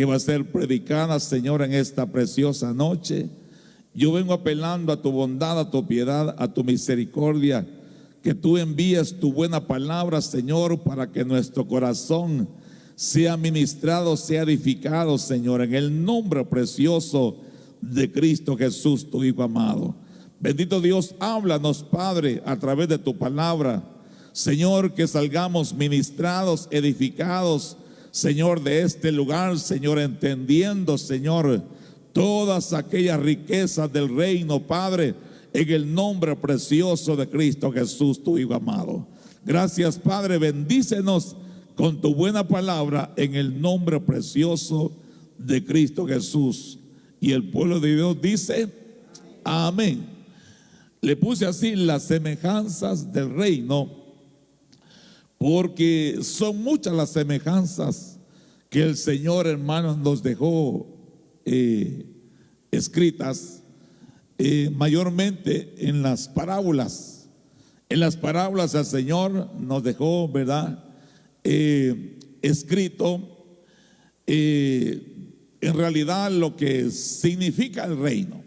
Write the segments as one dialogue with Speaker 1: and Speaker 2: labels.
Speaker 1: que va a ser predicada, Señor, en esta preciosa noche. Yo vengo apelando a tu bondad, a tu piedad, a tu misericordia, que tú envíes tu buena palabra, Señor, para que nuestro corazón sea ministrado, sea edificado, Señor, en el nombre precioso de Cristo Jesús, tu Hijo amado. Bendito Dios, háblanos, Padre, a través de tu palabra. Señor, que salgamos ministrados, edificados, Señor, de este lugar, Señor, entendiendo, Señor, todas aquellas riquezas del reino, Padre, en el nombre precioso de Cristo Jesús, tu Hijo amado. Gracias, Padre, bendícenos con tu buena palabra en el nombre precioso de Cristo Jesús. Y el pueblo de Dios dice, amén. Le puse así las semejanzas del reino, porque son muchas las semejanzas que el Señor, hermanos, nos dejó escritas, mayormente en las parábolas. En las parábolas el Señor nos dejó, ¿verdad?, escrito en realidad lo que significa el reino.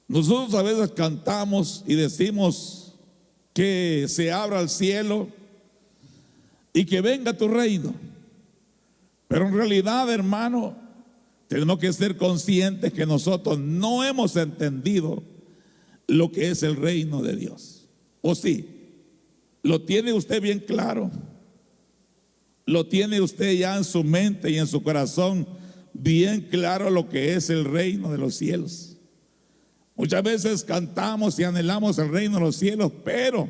Speaker 1: Nosotros a veces cantamos y decimos que se abra el cielo y que venga tu reino, pero en realidad, hermano, tenemos que ser conscientes que nosotros no hemos entendido lo que es el reino de Dios. ¿O sí? ¿Lo tiene usted bien claro? ¿Lo tiene usted ya en su mente y en su corazón bien claro lo que es el reino de los cielos? Muchas veces cantamos y anhelamos el reino de los cielos, pero,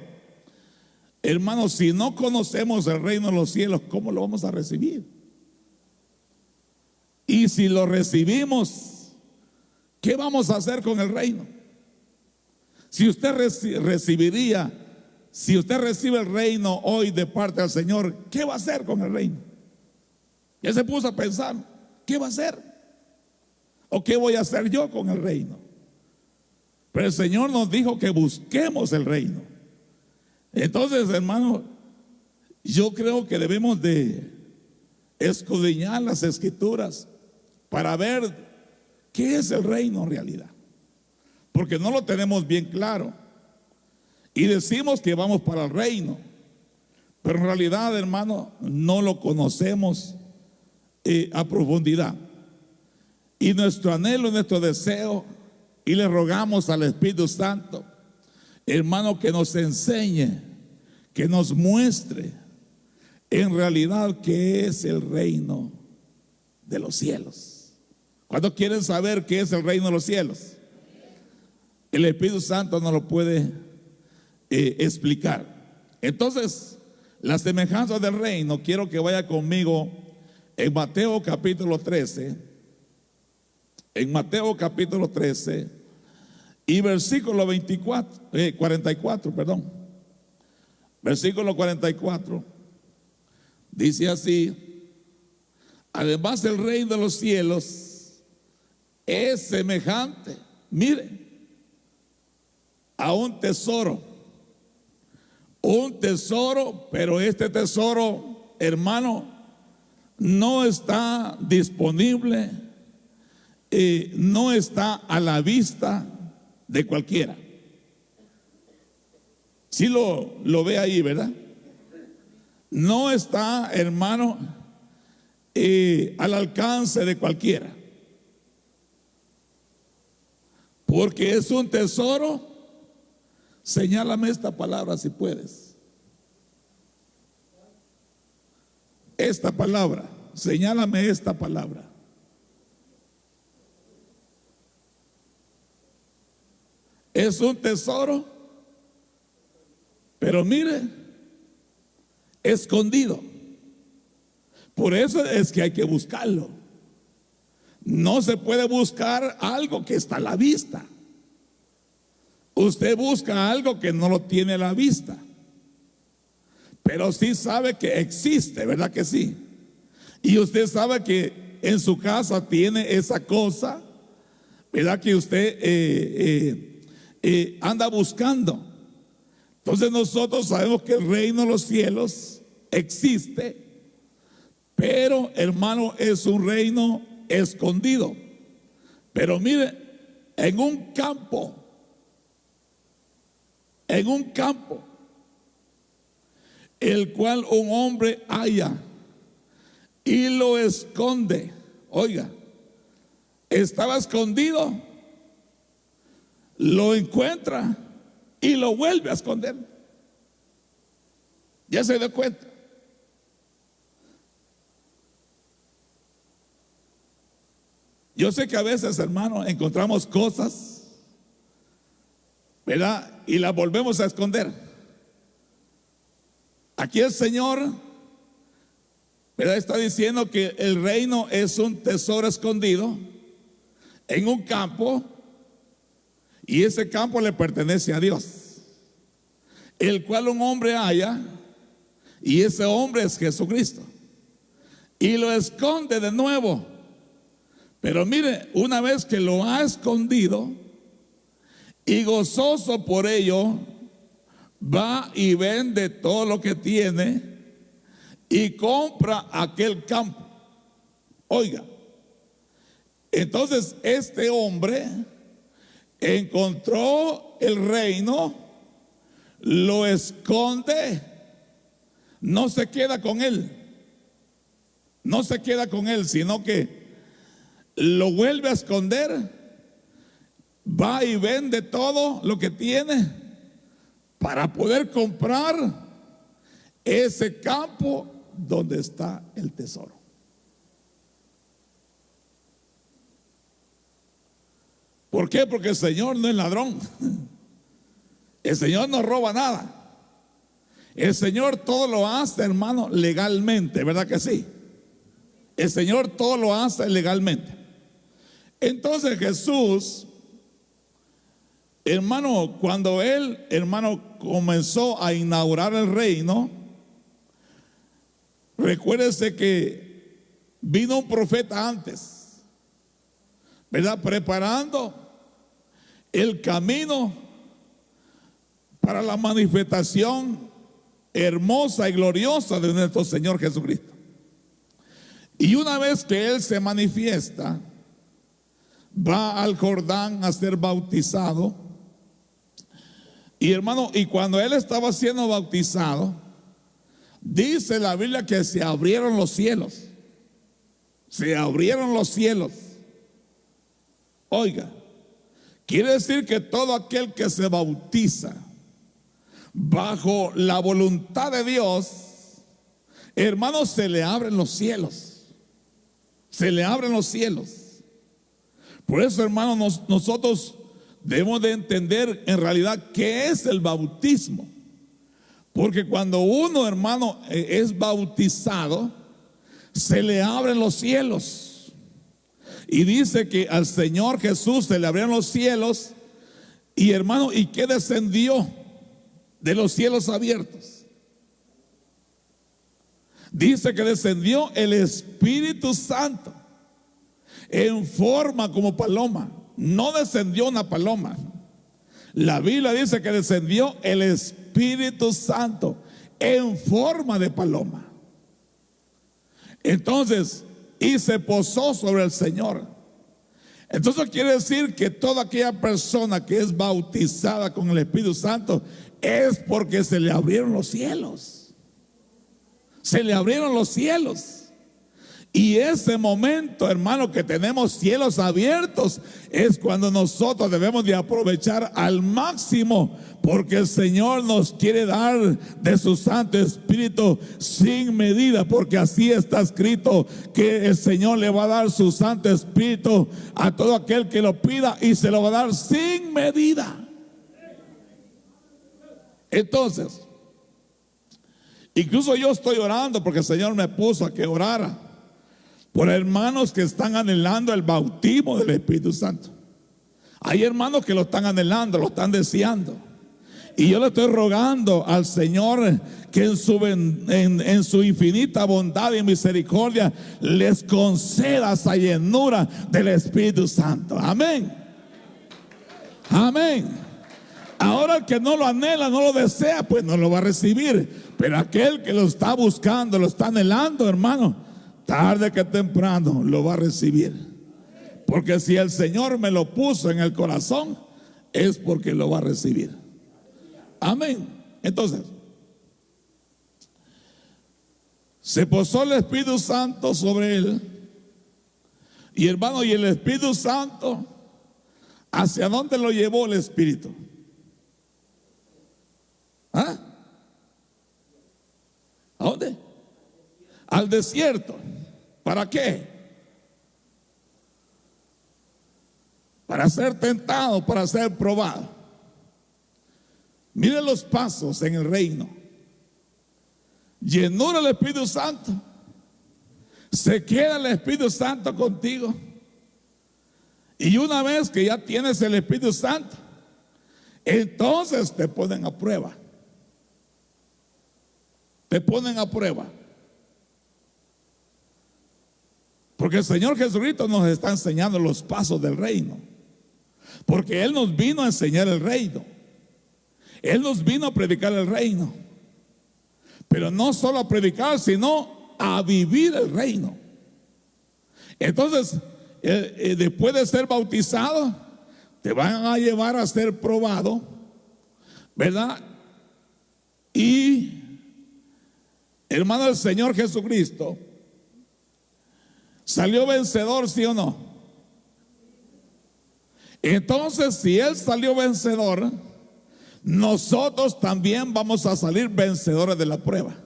Speaker 1: hermanos, si no conocemos el reino de los cielos, ¿cómo lo vamos a recibir? Y si lo recibimos, ¿qué vamos a hacer con el reino? Si usted recibiría, si usted recibe el reino hoy de parte del Señor, ¿qué va a hacer con el reino? Ya se puso a pensar, ¿qué va a hacer? ¿O qué voy a hacer yo con el reino? Pero el Señor nos dijo que busquemos el reino. Entonces, hermano, yo creo que debemos de escudriñar las Escrituras para ver qué es el reino en realidad, porque no lo tenemos bien claro. Y decimos que vamos para el reino, pero en realidad, hermano, no lo conocemos a profundidad. Y nuestro anhelo, nuestro deseo, y le rogamos al Espíritu Santo, hermano, que nos enseñe, que nos muestre en realidad qué es el reino de los cielos. ¿Cuántos quieren saber qué es el reino de los cielos? El Espíritu Santo nos lo puede explicar. Entonces, las semejanzas del reino, quiero que vaya conmigo en Mateo capítulo 13, en Mateo capítulo 13 y versículo 44, perdón, versículo 44, dice así: además el reino de los cielos es semejante, mire, a un tesoro, pero este tesoro, hermano, no está disponible, no está a la vista de cualquiera. Si lo ve ahí, ¿verdad? No está, hermano, al alcance de cualquiera, porque es un tesoro. Señálame esta palabra si puedes. Esta palabra, señálame esta palabra. Es un tesoro, pero mire, escondido. Por eso es que hay que buscarlo. No se puede buscar algo que está a la vista. Usted busca algo que no lo tiene a la vista, pero sí sabe que existe, ¿verdad que sí? Y usted sabe que en su casa tiene esa cosa, ¿verdad? Que usted anda buscando. Entonces nosotros sabemos que el reino de los cielos existe, Pero, hermano, es un reino escondido. Pero mire, en un campo, el cual un hombre halla y lo esconde. Oiga, estaba escondido, lo encuentra y lo vuelve a esconder. Ya se dio cuenta. Yo sé que a veces, hermano, encontramos cosas, ¿verdad? Y las volvemos a esconder. Aquí el Señor, ¿verdad?, está diciendo que el reino es un tesoro escondido en un campo, y ese campo le pertenece a Dios, el cual un hombre halla, y ese hombre es Jesucristo, y lo esconde de nuevo. Pero mire, una vez que lo ha escondido y gozoso por ello, va y vende todo lo que tiene y compra aquel campo. Oiga, entonces este hombre encontró el reino, lo esconde, no se queda con él, sino que lo vuelve a esconder, va y vende todo lo que tiene para poder comprar ese campo donde está el tesoro. ¿Por qué? Porque el Señor no es ladrón. El Señor no roba nada. El Señor todo lo hace, hermano, legalmente, ¿verdad que sí? El Señor todo lo hace legalmente. Entonces Jesús, hermano, cuando él, hermano, comenzó a inaugurar el reino, recuérdese que vino un profeta antes, ¿verdad?, preparando el camino para la manifestación hermosa y gloriosa de nuestro Señor Jesucristo. Y una vez que Él se manifiesta, va al Jordán a ser bautizado. Y hermano, y cuando Él estaba siendo bautizado, dice la Biblia que se abrieron los cielos. Se abrieron los cielos. Oiga, quiere decir que todo aquel que se bautiza bajo la voluntad de Dios, hermano, se le abren los cielos. Se le abren los cielos. Por eso, hermano, nosotros debemos de entender en realidad qué es el bautismo. Porque cuando uno, hermano, es bautizado, se le abren los cielos. Y dice que al Señor Jesús se le abrieron los cielos. Y hermano, ¿y qué descendió de los cielos abiertos? Dice que descendió el Espíritu Santo en forma como paloma. No descendió una paloma. La Biblia dice que descendió el Espíritu Santo en forma de paloma. Entonces, y se posó sobre el Señor. Entonces quiere decir que toda aquella persona que es bautizada con el Espíritu Santo es porque se le abrieron los cielos. Se le abrieron los cielos. Y ese momento, hermano, que tenemos cielos abiertos, es cuando nosotros debemos de aprovechar al máximo, porque el Señor nos quiere dar de su Santo Espíritu sin medida, porque así está escrito que el Señor le va a dar su Santo Espíritu a todo aquel que lo pida, y se lo va a dar sin medida. Entonces, incluso yo estoy orando porque el Señor me puso a que orara por hermanos que están anhelando el bautismo del Espíritu Santo. Hay hermanos que lo están anhelando, lo están deseando. Y yo le estoy rogando al Señor que en su infinita bondad y misericordia les conceda esa llenura del Espíritu Santo. Amén. Amén. Ahora el que no lo anhela, no lo desea, pues no lo va a recibir. Pero aquel que lo está buscando, lo está anhelando, hermano, tarde que temprano lo va a recibir. Porque si el Señor me lo puso en el corazón, es porque lo va a recibir. Amén. Entonces, se posó el Espíritu Santo sobre él. Y hermano, y el Espíritu Santo, ¿hacia dónde lo llevó el Espíritu? ¿Ah? ¿A dónde? Al desierto. ¿Para qué? Para ser tentado, para ser probado. Mire los pasos en el reino. Llenura el Espíritu Santo. Se queda el Espíritu Santo contigo. Y una vez que ya tienes el Espíritu Santo, entonces te ponen a prueba. Te ponen a prueba. Porque el Señor Jesucristo nos está enseñando los pasos del reino. Porque Él nos vino a enseñar el reino. Él nos vino a predicar el reino. Pero no solo a predicar, sino a vivir el reino. Entonces, después de ser bautizado, te van a llevar a ser probado, ¿verdad? Y, hermano, el Señor Jesucristo salió vencedor, ¿sí o no? Entonces, si Él salió vencedor, nosotros también vamos a salir vencedores de la prueba.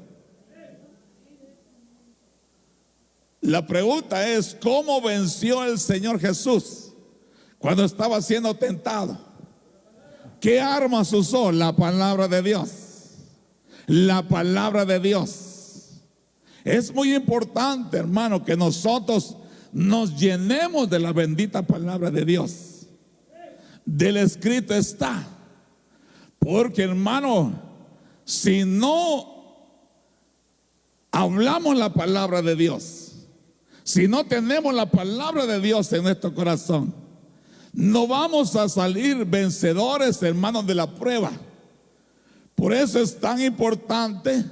Speaker 1: La pregunta es, ¿cómo venció el Señor Jesús cuando estaba siendo tentado? ¿Qué armas usó? La palabra de Dios. La palabra de Dios. Es muy importante, hermano, que nosotros nos llenemos de la bendita palabra de Dios. Del escrito está. Porque, hermano, si no hablamos la palabra de Dios, si no tenemos la palabra de Dios en nuestro corazón, no vamos a salir vencedores, hermanos, de la prueba. Por eso es tan importante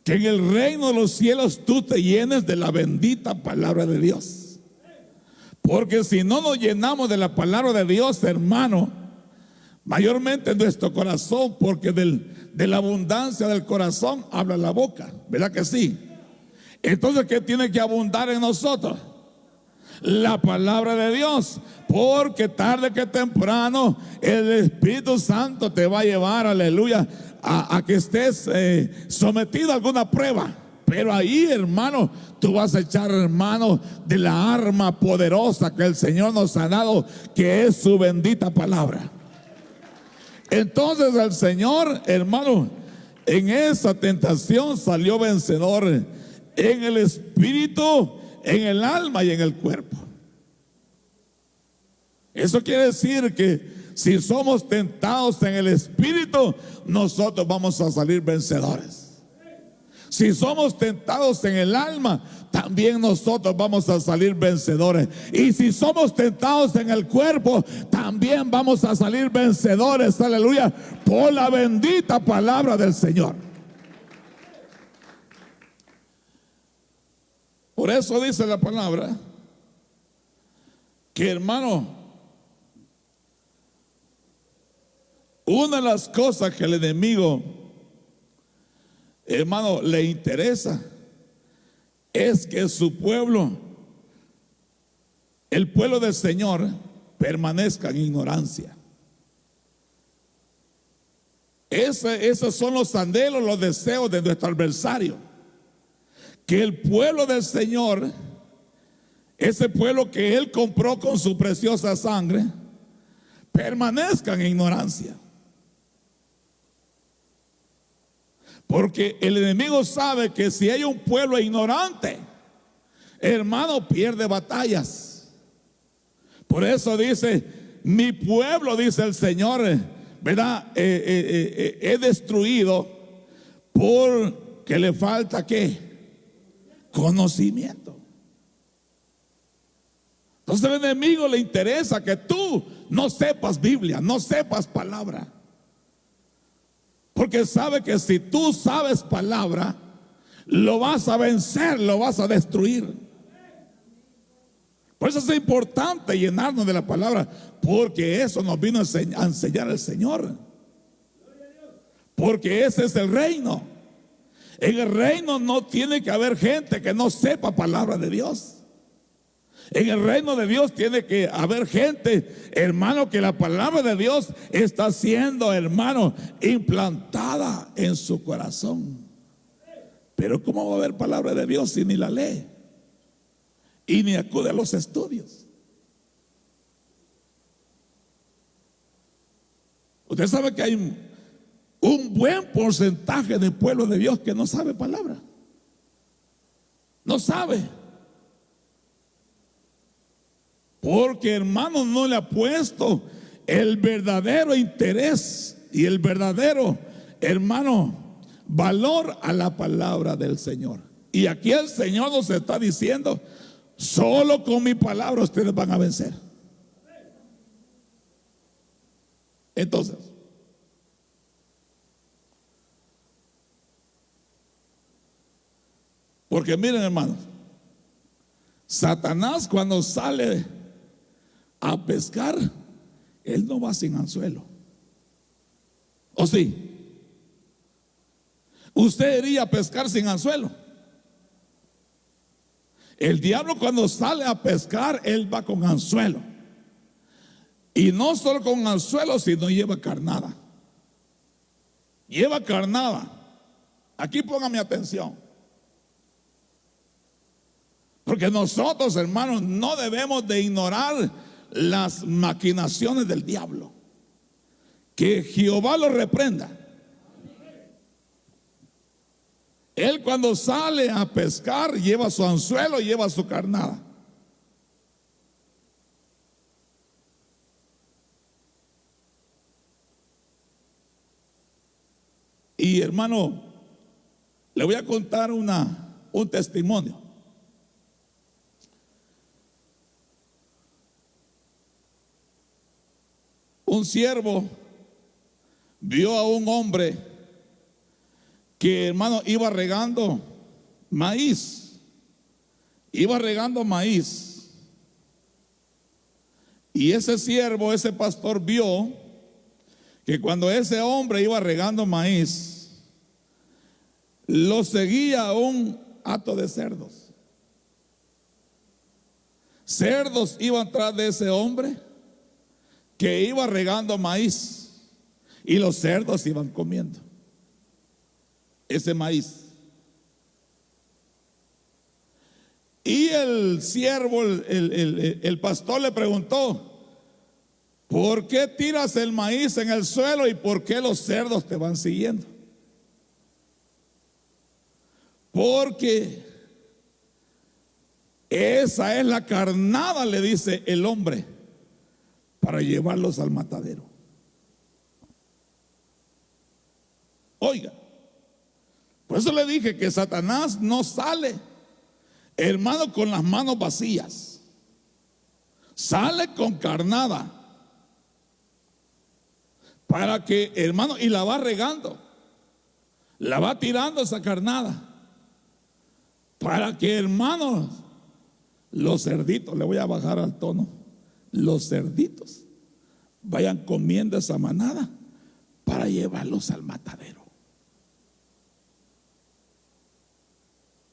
Speaker 1: que en el reino de los cielos tú te llenes de la bendita palabra de Dios. Porque si no nos llenamos de la palabra de Dios, hermano, mayormente en nuestro corazón, porque de la abundancia del corazón habla la boca, ¿verdad que sí? Entonces, ¿qué tiene que abundar en nosotros? La palabra de Dios. Porque tarde que temprano el Espíritu Santo te va a llevar, aleluya, a que estés sometido a alguna prueba. Pero ahí, hermano, tú vas a echar, hermano, de la arma poderosa que el Señor nos ha dado, que es su bendita palabra. Entonces el Señor, hermano, en esa tentación salió vencedor en el espíritu, en el alma y en el cuerpo. Eso quiere decir que si somos tentados en el espíritu, nosotros vamos a salir vencedores. Si somos tentados en el alma, también nosotros vamos a salir vencedores. Y si somos tentados en el cuerpo, también vamos a salir vencedores, aleluya, por la bendita palabra del Señor. Por eso dice la palabra que, hermano, una de las cosas que el enemigo, hermano, le interesa es que su pueblo, el pueblo del Señor, permanezca en ignorancia. Esos son los anhelos, los deseos de nuestro adversario. Que el pueblo del Señor, ese pueblo que Él compró con su preciosa sangre, permanezca en ignorancia. Porque el enemigo sabe que si hay un pueblo ignorante, hermano, pierde batallas. Por eso dice, mi pueblo, dice el Señor, ¿verdad? He destruido porque le falta ¿qué? Conocimiento. Entonces al enemigo le interesa que tú no sepas Biblia, no sepas palabra. Porque sabe que si tú sabes palabra, lo vas a vencer, lo vas a destruir. Por eso es importante llenarnos de la palabra, porque eso nos vino a enseñar el Señor. Porque ese es el reino. En el reino no tiene que haber gente que no sepa palabra de Dios. En el reino de Dios tiene que haber gente, hermano, que la palabra de Dios está siendo, hermano, implantada en su corazón. Pero ¿cómo va a haber palabra de Dios si ni la lee y ni acude a los estudios? Usted sabe que hay un buen porcentaje de pueblo de Dios que no sabe palabra. No sabe. Porque, hermano, no le ha puesto el verdadero interés y el verdadero, hermano, valor a la palabra del Señor. Y aquí el Señor nos está diciendo: solo con mi palabra ustedes van a vencer. Entonces, porque miren, hermanos, Satanás cuando sale a pescar, él no va sin anzuelo. ¿O sí? ¿Usted iría a pescar sin anzuelo? El diablo cuando sale a pescar, él va con anzuelo. Y no solo con anzuelo, sino lleva carnada. Lleva carnada. Aquí póngame atención. Porque nosotros, hermanos, no debemos de ignorar las maquinaciones del diablo. Que Jehová lo reprenda. Él cuando sale a pescar lleva su anzuelo, lleva su carnada. Y hermano, le voy a contar un testimonio. Un siervo vio a un hombre que, hermano, iba regando maíz. Iba regando maíz. Y ese siervo, ese pastor, vio que cuando ese hombre iba regando maíz, lo seguía un hato de cerdos. Cerdos iban tras de ese hombre que iba regando maíz, y los cerdos iban comiendo ese maíz. Y el siervo, el pastor le preguntó: ¿por qué tiras el maíz en el suelo y por qué los cerdos te van siguiendo? Porque esa es la carnada, le dice el hombre, para llevarlos al matadero. Oiga, por eso le dije que Satanás no sale, hermano, con las manos vacías. Sale con carnada. Para que, hermano, y la va regando, la va tirando esa carnada, para que, hermanos, los cerditos, le voy a bajar al tono, los cerditos vayan comiendo esa manada para llevarlos al matadero.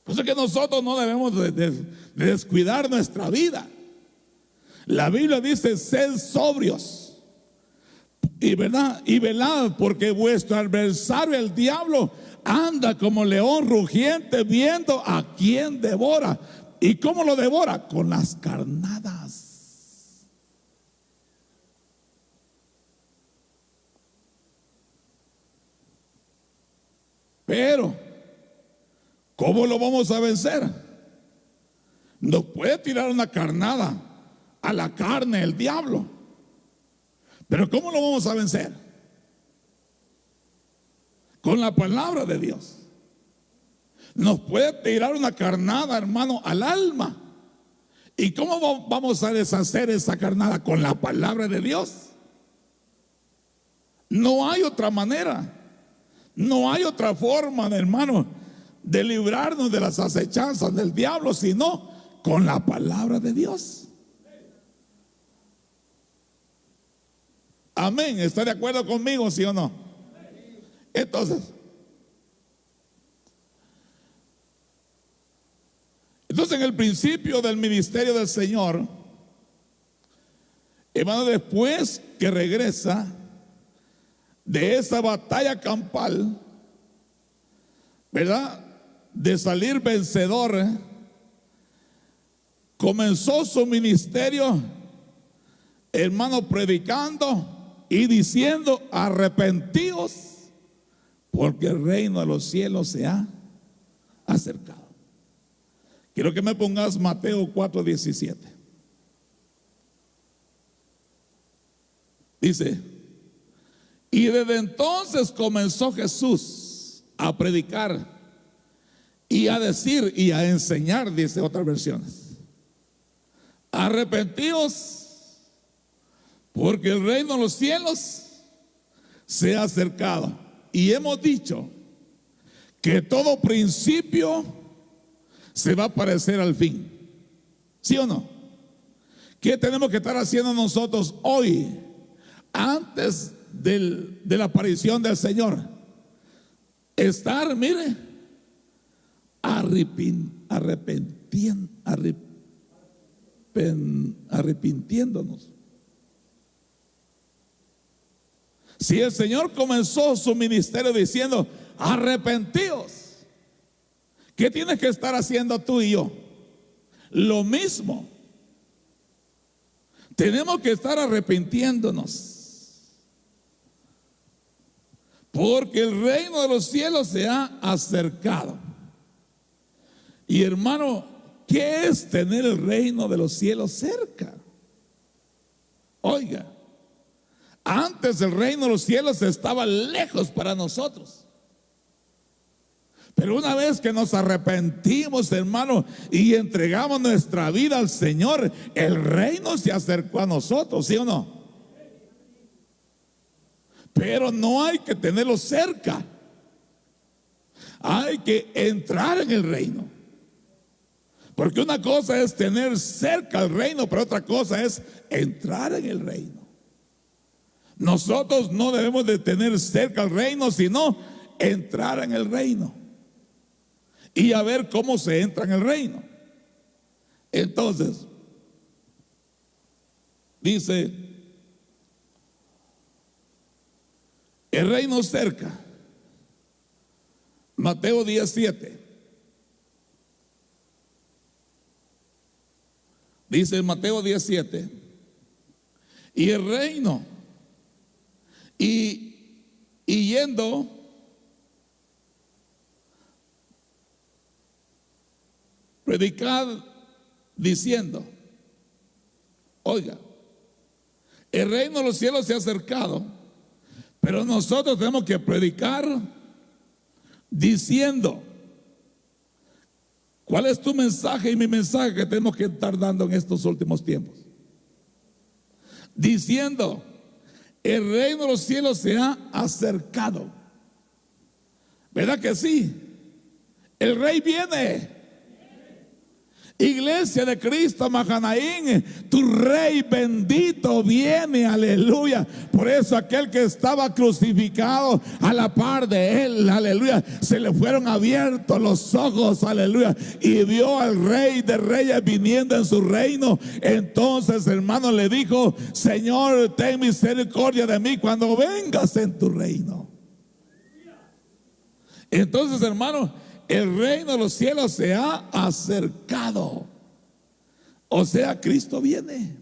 Speaker 1: Por eso es que nosotros no debemos de descuidar nuestra vida. La Biblia dice: sed sobrios y velad, porque vuestro adversario el diablo anda como león rugiente, viendo a quién devora. ¿Y cómo lo devora? Con las carnadas. Pero ¿cómo lo vamos a vencer? Nos puede tirar una carnada a la carne el diablo, pero ¿cómo lo vamos a vencer? Con la palabra de Dios. Nos puede tirar una carnada, hermano, al alma. ¿Y cómo vamos a deshacer esa carnada? Con la palabra de Dios. No hay otra manera. No hay otra forma, hermano, de librarnos de las acechanzas del diablo, sino con la palabra de Dios. Amén. ¿Está de acuerdo conmigo, sí o no? Entonces en el principio del ministerio del Señor, hermano, después que regresa de esa batalla campal, ¿verdad?, de salir vencedor, comenzó su ministerio, hermano, predicando y diciendo: arrepentíos, porque el reino de los cielos se ha acercado. Quiero que me pongas Mateo 4:17. Dice: y desde entonces comenzó Jesús a predicar y a decir y a enseñar, dice otras versiones: arrepentíos, porque el reino de los cielos se ha acercado. Y hemos dicho que todo principio se va a parecer al fin. ¿Sí o no? ¿Qué tenemos que estar haciendo nosotros hoy, antes de la aparición del Señor? Estar, mire, arrepintiéndonos. Si el Señor comenzó su ministerio diciendo: arrepentíos, ¿qué tienes que estar haciendo tú y yo? Lo mismo. Tenemos que estar arrepintiéndonos, porque el reino de los cielos se ha acercado. Y hermano, ¿qué es tener el reino de los cielos cerca? Oiga, antes el reino de los cielos estaba lejos para nosotros. Pero una vez que nos arrepentimos, hermano, y entregamos nuestra vida al Señor, el reino se acercó a nosotros, ¿sí o no? Pero no hay que tenerlo cerca. Hay que entrar en el reino. Porque una cosa es tener cerca el reino, pero otra cosa es entrar en el reino. Nosotros no debemos de tener cerca el reino, sino entrar en el reino. Y a ver cómo se entra en el reino. Entonces, dice: el reino cerca. Mateo 17. Dice Mateo 17: y el reino, y yendo, predicad diciendo. Oiga, el reino de los cielos se ha acercado, pero nosotros tenemos que predicar diciendo. ¿Cuál es tu mensaje y mi mensaje que tenemos que estar dando en estos últimos tiempos? Diciendo: el reino de los cielos se ha acercado. ¿Verdad que sí? El rey viene. Iglesia de Cristo Mahanaín, tu rey bendito viene, aleluya. Por eso aquel que estaba crucificado a la par de él, aleluya, se le fueron abiertos los ojos, aleluya, y vio al rey de reyes viniendo en su reino. Entonces, hermano, le dijo: Señor, ten misericordia de mí cuando vengas en tu reino. Entonces, hermano, el reino de los cielos se ha acercado. O sea, Cristo viene.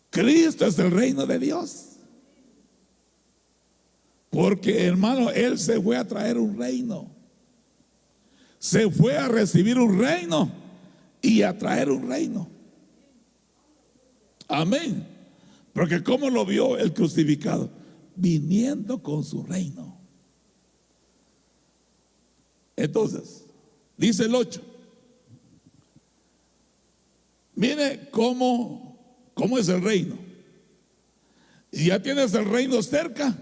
Speaker 1: Cristo es el reino de Dios. Porque, hermano, Él se fue a traer un reino. Se fue a recibir un reino y a traer un reino. Amén. Porque ¿cómo lo vio el crucificado? Viniendo con su reino. Entonces, dice el 8. Mire cómo es el reino. Y ya tienes el reino cerca.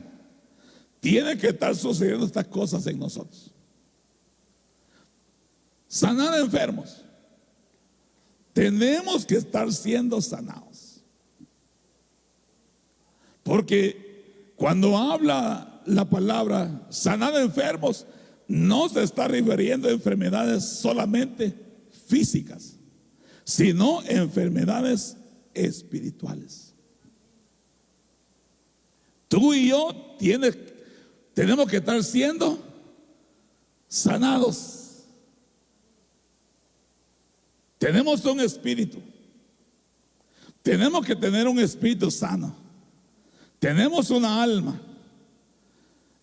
Speaker 1: Tiene que estar sucediendo estas cosas en nosotros. sanar enfermos. Tenemos que estar siendo sanados. Porque cuando habla la palabra sanar enfermos, no se está refiriendo a enfermedades solamente físicas, sino enfermedades espirituales. Tú y yo tenemos que estar siendo sanados. Tenemos un espíritu. Tenemos que tener un espíritu sano. Tenemos una alma.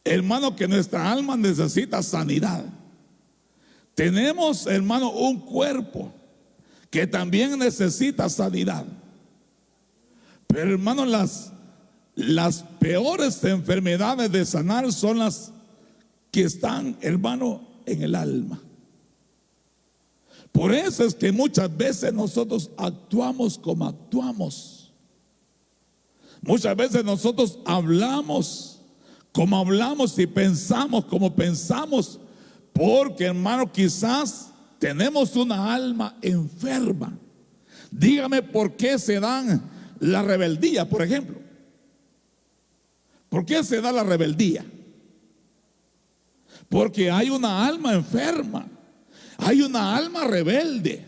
Speaker 1: Hermano, que nuestra alma necesita sanidad. Tenemos, hermano, un cuerpo que también necesita sanidad. Pero, hermano, las peores enfermedades de sanar son las que están, hermano, en el alma. Por eso es que muchas veces nosotros actuamos como actuamos. Muchas veces nosotros hablamos como hablamos y pensamos como pensamos, porque, hermano, quizás tenemos una alma enferma. Dígame por qué se dan la rebeldía, por ejemplo. ¿Por qué se da la rebeldía? Porque hay una alma enferma. Hay una alma rebelde.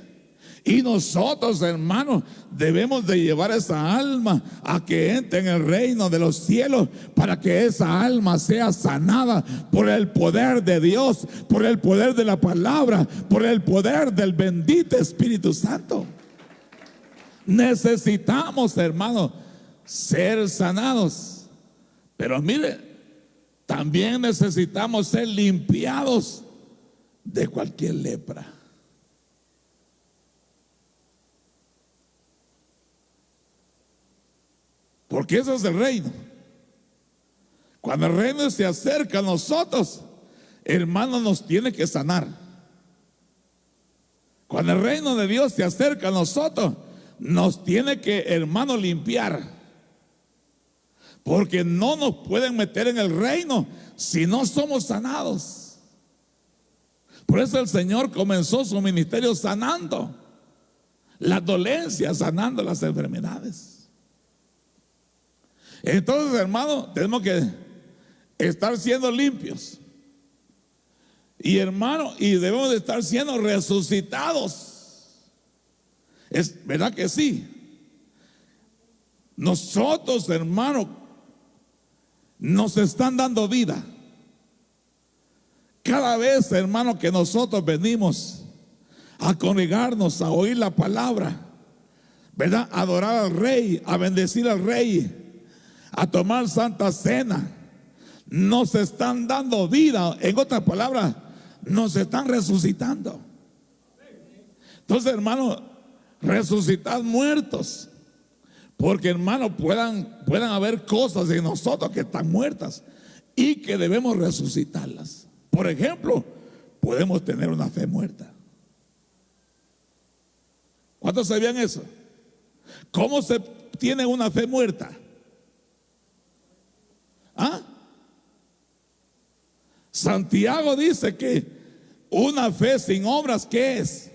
Speaker 1: Y nosotros, hermanos, debemos de llevar esa alma a que entre en el reino de los cielos, para que esa alma sea sanada por el poder de Dios, por el poder de la palabra, por el poder del bendito Espíritu Santo. Necesitamos, hermanos, ser sanados. Pero mire, también necesitamos ser limpiados de cualquier lepra. Porque eso es el reino. Cuando el reino se acerca a nosotros, hermano, nos tiene que sanar. Cuando el reino de Dios se acerca a nosotros, nos tiene que, hermano, limpiar. Porque no nos pueden meter en el reino si no somos sanados. Por eso el Señor comenzó su ministerio sanando las dolencias, sanando las enfermedades. Entonces, hermano, tenemos que estar siendo limpios. Y, hermano, y debemos de estar siendo resucitados. Es verdad que sí. Nosotros, hermano, nos están dando vida. Cada vez, hermano, que nosotros venimos a congregarnos, a oír la palabra, ¿verdad? A adorar al Rey, a bendecir al Rey, a tomar santa cena, nos están dando vida. En otras palabras, nos están resucitando. Entonces, hermano, resucitar muertos. Porque, hermano, puedan haber cosas en nosotros que están muertas y que debemos resucitarlas. Por ejemplo, podemos tener una fe muerta. ¿Cuántos sabían eso? ¿Cómo se tiene una fe muerta? ¿Ah? Santiago dice que una fe sin obras, ¿qué es?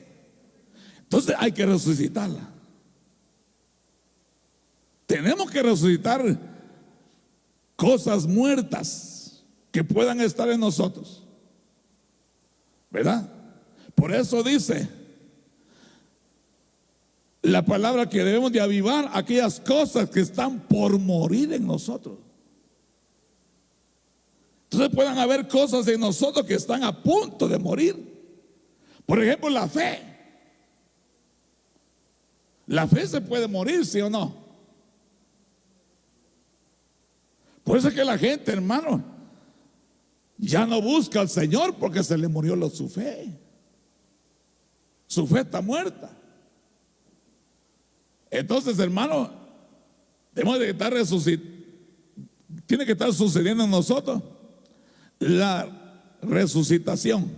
Speaker 1: Entonces hay que resucitarla. Tenemos que resucitar cosas muertas que puedan estar en nosotros, ¿verdad? Por eso dice la palabra que debemos de avivar aquellas cosas que están por morir en nosotros. Entonces puedan haber cosas en nosotros que están a punto de morir. Por ejemplo, la fe. La fe se puede morir, ¿sí o no? Por eso es que la gente, hermano, ya no busca al Señor, porque se le murió su fe. Su fe está muerta. Entonces, hermano, tenemos que estar tiene que estar sucediendo en nosotros la resucitación.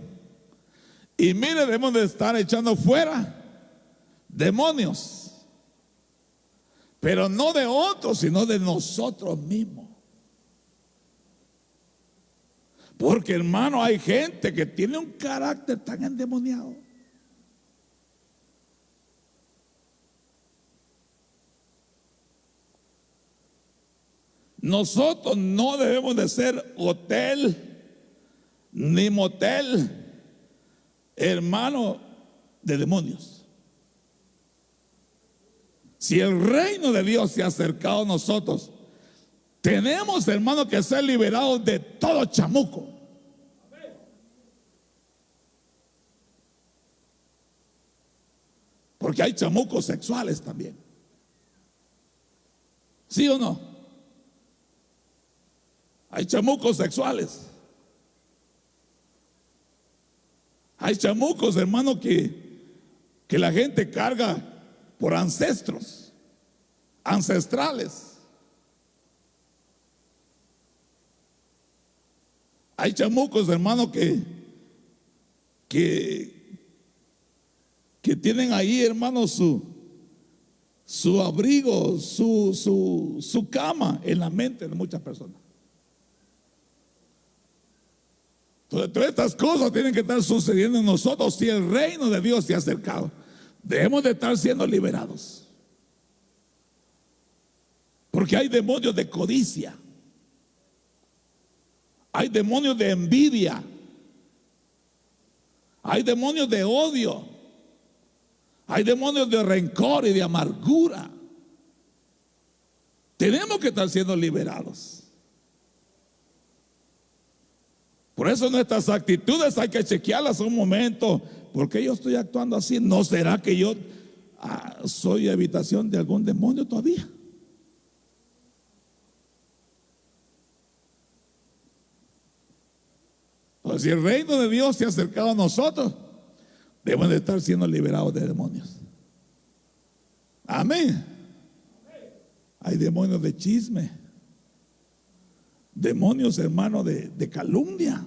Speaker 1: Y mire, debemos de estar echando fuera demonios, pero no de otros, sino de nosotros mismos. Porque, hermano, hay gente que tiene un carácter tan endemoniado. Nosotros no debemos de ser hotel ni motel, hermano, de demonios. Si el reino de Dios se ha acercado a nosotros, tenemos, hermano, que ser liberados de todo chamuco. Porque hay chamucos sexuales también. ¿Sí o no? Hay chamucos sexuales. Hay chamucos, hermano, que la gente carga por ancestros, ancestrales. Hay chamucos, hermano, que tienen ahí, hermano, su abrigo, su cama en la mente de muchas personas. Entonces, todas estas cosas tienen que estar sucediendo en nosotros si el reino de Dios se ha acercado. Debemos de estar siendo liberados. Porque hay demonios de codicia. Hay demonios de envidia. Hay demonios de odio. Hay demonios de rencor y de amargura. Tenemos que estar siendo liberados. Por eso nuestras actitudes hay que chequearlas un momento. ¿Por qué yo estoy actuando así? ¿No será que yo soy habitación de algún demonio todavía? Pues si el reino de Dios se ha acercado a nosotros, debemos de estar siendo liberados de demonios. Amén. Hay demonios de chisme, demonios, hermano, de calumnia,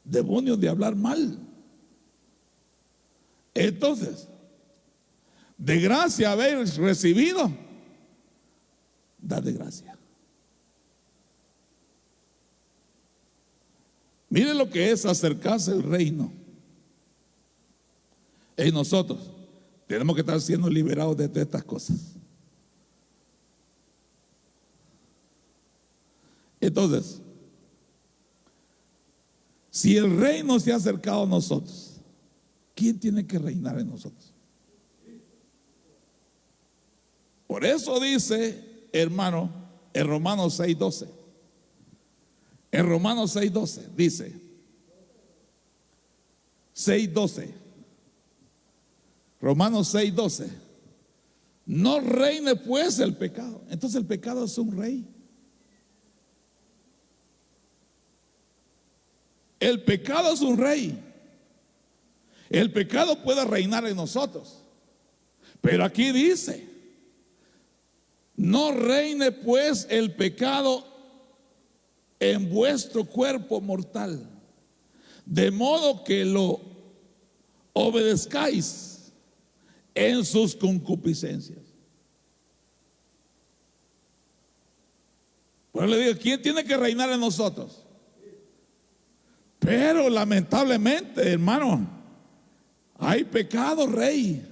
Speaker 1: demonios de hablar mal. Entonces, de gracia haber recibido, dad de gracia. Mire lo que es acercarse al reino. En nosotros tenemos que estar siendo liberados de todas estas cosas. Entonces, si el reino se ha acercado a nosotros, ¿quién tiene que reinar en nosotros? Por eso dice, hermano, en Romanos 6:12. En Romanos 6:12 dice, 6:12. Romanos 6:12. No reine pues el pecado. Entonces el pecado es un rey. El pecado es un rey. El pecado puede reinar en nosotros. Pero aquí dice, no reine pues el pecado en vuestro cuerpo mortal, de modo que lo obedezcáis en sus concupiscencias. Pues le digo, ¿quién tiene que reinar en nosotros? Pero lamentablemente, hermano, hay pecado rey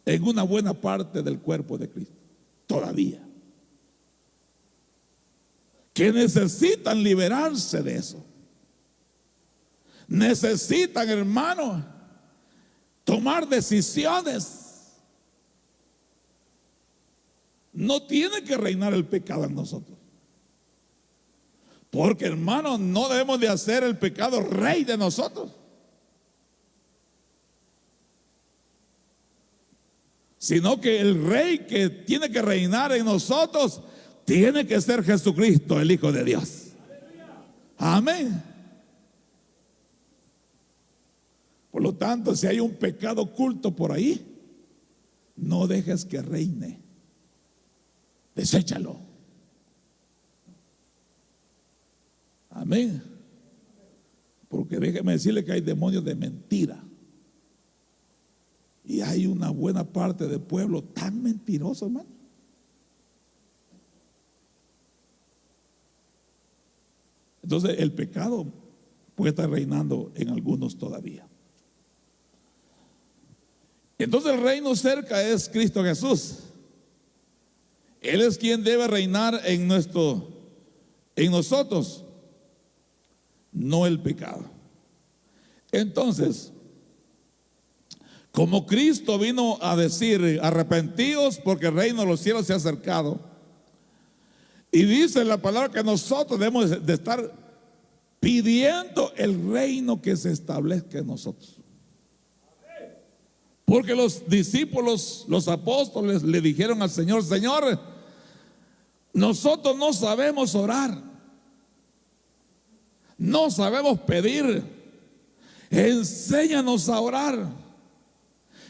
Speaker 1: en una buena parte del cuerpo de Cristo, todavía, que necesitan liberarse de eso. Necesitan, hermano, tomar decisiones. No tiene que reinar el pecado en nosotros. Porque, hermano, no debemos de hacer el pecado rey de nosotros, sino que el rey que tiene que reinar en nosotros tiene que ser Jesucristo, el Hijo de Dios. Amén. Por lo tanto, si hay un pecado oculto por ahí, no dejes que reine. Deséchalo. Amén. Porque déjeme decirle que hay demonios de mentira. Y hay una buena parte del pueblo tan mentiroso, hermano. Entonces el pecado puede estar reinando en algunos todavía. Entonces el reino cerca es Cristo Jesús. Él es quien debe reinar en nosotros, no el pecado. Entonces, como Cristo vino a decir, arrepentíos porque el reino de los cielos se ha acercado. Y dice la palabra que nosotros debemos de estar pidiendo el reino que se establezca en nosotros. Porque los discípulos, los apóstoles le dijeron al Señor: Señor, nosotros no sabemos orar, no sabemos pedir, enséñanos a orar.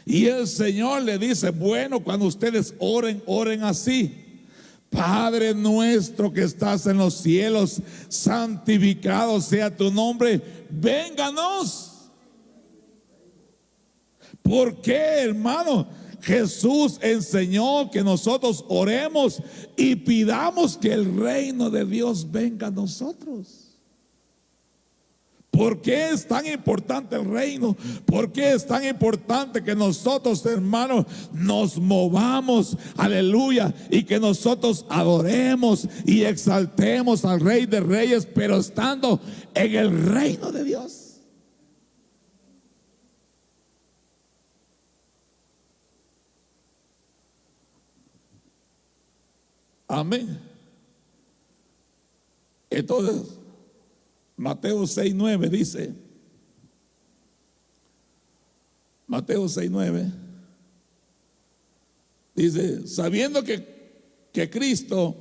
Speaker 1: Y el Señor le dice: bueno, cuando ustedes oren, oren así: Padre nuestro que estás en los cielos, santificado sea tu nombre, vénganos. ¿Por qué, hermano? Jesús enseñó que nosotros oremos y pidamos que el reino de Dios venga a nosotros. ¿Por qué es tan importante el reino? ¿Por qué es tan importante que nosotros, hermanos, nos movamos, aleluya, y que nosotros adoremos y exaltemos al Rey de Reyes, pero estando en el reino de Dios? Amén. Entonces, Mateo 6:9 dice, Mateo 6:9 dice: sabiendo que Cristo,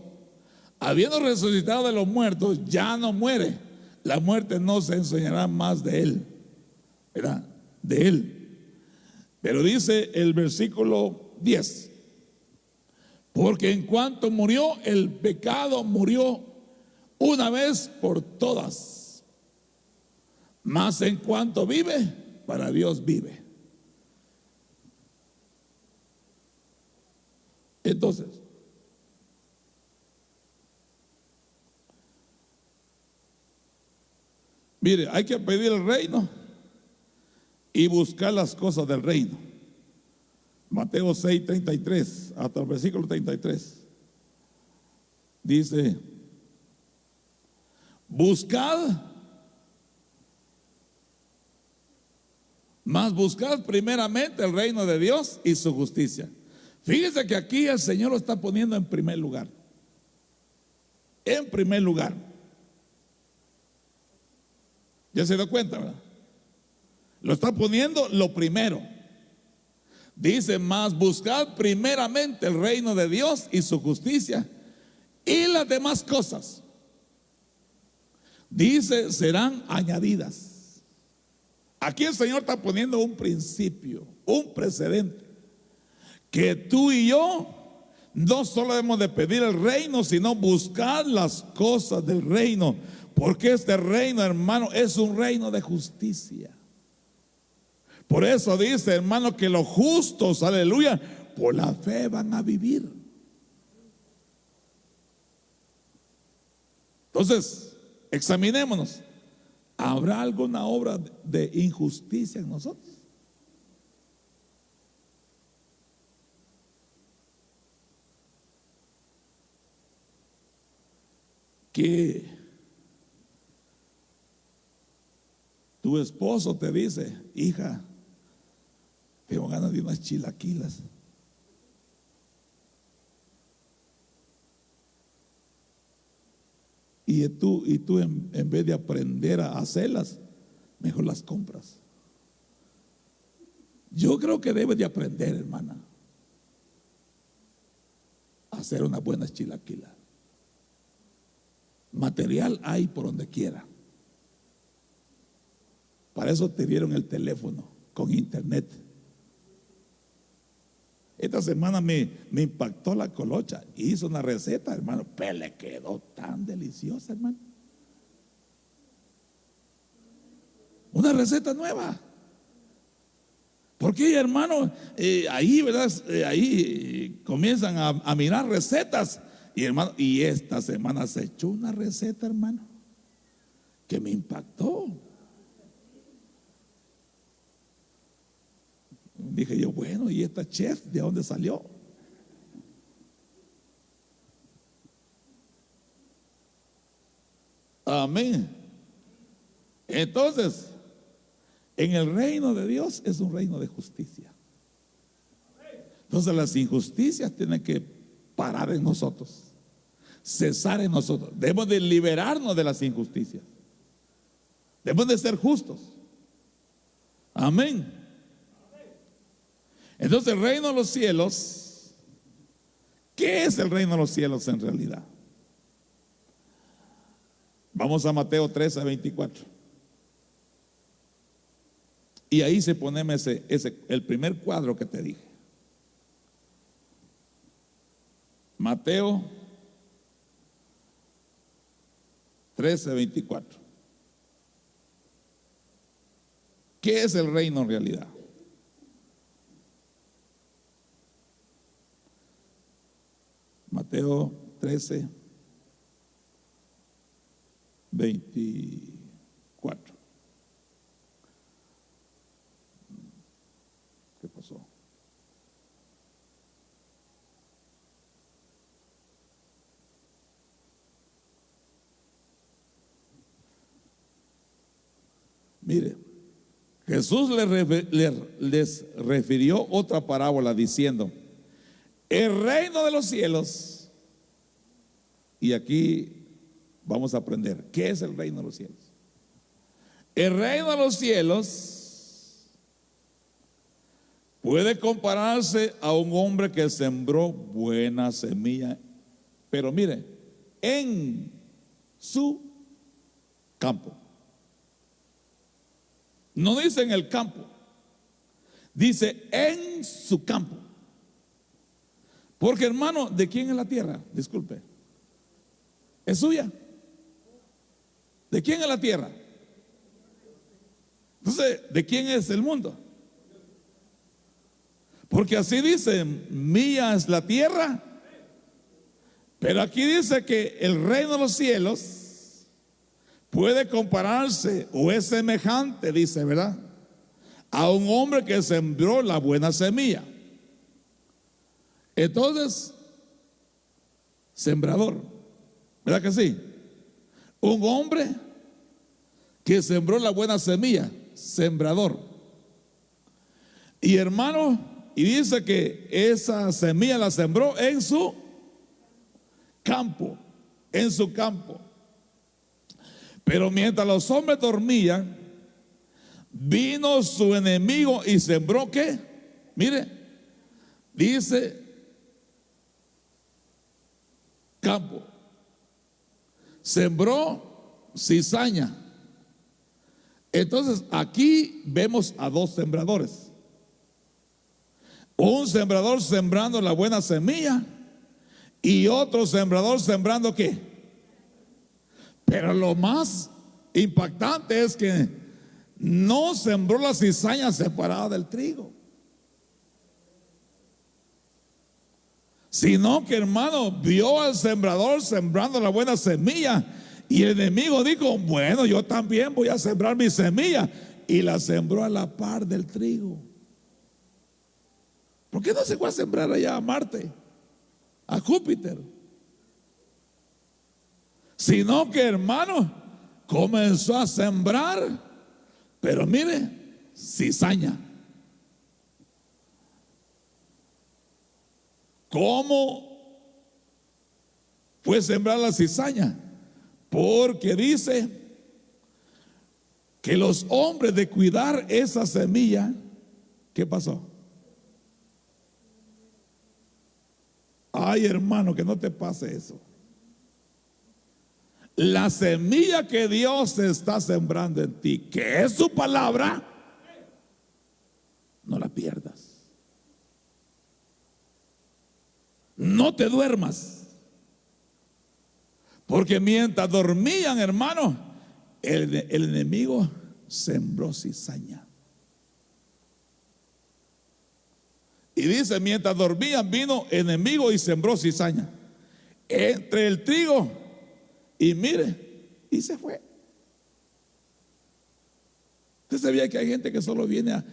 Speaker 1: habiendo resucitado de los muertos, ya no muere, la muerte no se enseñará más de él, ¿verdad? De él. Pero dice el versículo 10: porque en cuanto murió el pecado, murió una vez por todas, mas en cuanto vive, para Dios vive. Entonces, mire, hay que pedir el reino y buscar las cosas del reino. Mateo 6:33 hasta el versículo 33 dice: buscad, mas buscad primeramente el reino de Dios y su justicia. Fíjese que aquí el Señor lo está poniendo en primer lugar. En primer lugar. ¿Ya se dio cuenta, verdad? Lo está poniendo lo primero. Dice: mas buscad primeramente el reino de Dios y su justicia, y las demás cosas, dice, serán añadidas. Aquí el Señor está poniendo un principio, un precedente, que tú y yo no solo debemos de pedir el reino, sino buscar las cosas del reino, porque este reino, hermano, es un reino de justicia. Por eso dice, hermano, que los justos, aleluya, por la fe van a vivir. Entonces, examinémonos. ¿Habrá alguna obra de injusticia en nosotros? Que tu esposo te dice: hija, tengo ganas de unas chilaquilas. Y tú en vez de aprender a hacerlas, mejor las compras. Yo creo que debes de aprender, hermana, a hacer unas buenas chilaquilas. Material hay por donde quiera. Para eso te dieron el teléfono con internet. Esta semana me impactó la colocha. Hizo una receta, hermano, pero le quedó tan deliciosa, hermano. Una receta nueva. Porque, hermano, ahí, ¿verdad? Ahí comienzan a mirar recetas. Y, hermano, y esta semana se echó una receta, hermano, que me impactó. Dije yo: bueno, ¿y esta chef de dónde salió? Amén. Entonces, en el reino de Dios es un reino de justicia. Entonces las injusticias tienen que parar en nosotros, cesar en nosotros. Debemos de liberarnos de las injusticias. Debemos de ser justos. Amén. Entonces el reino de los cielos, ¿qué es el reino de los cielos en realidad? Vamos a Mateo 13:24. Y ahí se pone el primer cuadro que te dije. Mateo 13:24. ¿Qué es el reino en realidad? Mateo 13:24. ¿Qué pasó? Mire, Jesús les refirió otra parábola diciendo: el reino de los cielos, y aquí vamos a aprender, ¿qué es el reino de los cielos? El reino de los cielos puede compararse a un hombre que sembró buena semilla, pero mire, en su campo. No dice en el campo, dice en su campo. Porque, hermano, ¿de quién es la tierra? Disculpe. ¿Es suya? ¿De quién es la tierra? Entonces, ¿de quién es el mundo? Porque así dice, mía es la tierra. Pero aquí dice que el reino de los cielos puede compararse o es semejante, dice, ¿verdad?, a un hombre que sembró la buena semilla. Entonces, sembrador, ¿verdad que sí? Un hombre que sembró la buena semilla, sembrador. Y hermano, y dice que esa semilla la sembró en su campo, en su campo. Pero mientras los hombres dormían, vino su enemigo y sembró, ¿qué? Mire, dice campo. Sembró cizaña. Entonces aquí vemos a dos sembradores. Un sembrador sembrando la buena semilla y otro sembrador sembrando, ¿qué? Pero lo más impactante es que no sembró la cizaña separada del trigo, sino que, hermano, vio al sembrador sembrando la buena semilla y el enemigo dijo: bueno, yo también voy a sembrar mi semilla, y la sembró a la par del trigo. ¿Por qué no se fue a sembrar allá a Marte, a Júpiter? Sino que, hermano, comenzó a sembrar, pero mire, cizaña. ¿Cómo fue sembrar la cizaña? Porque dice que los hombres de cuidar esa semilla, ¿qué pasó? Ay, hermano, que no te pase eso. La semilla que Dios está sembrando en ti, que es su palabra, no la pierdas. No te duermas. Porque mientras dormían, hermano, el enemigo sembró cizaña. Y dice, mientras dormían vino enemigo y sembró cizaña entre el trigo. Y mire, y se fue. Usted sabía que hay gente que solo viene a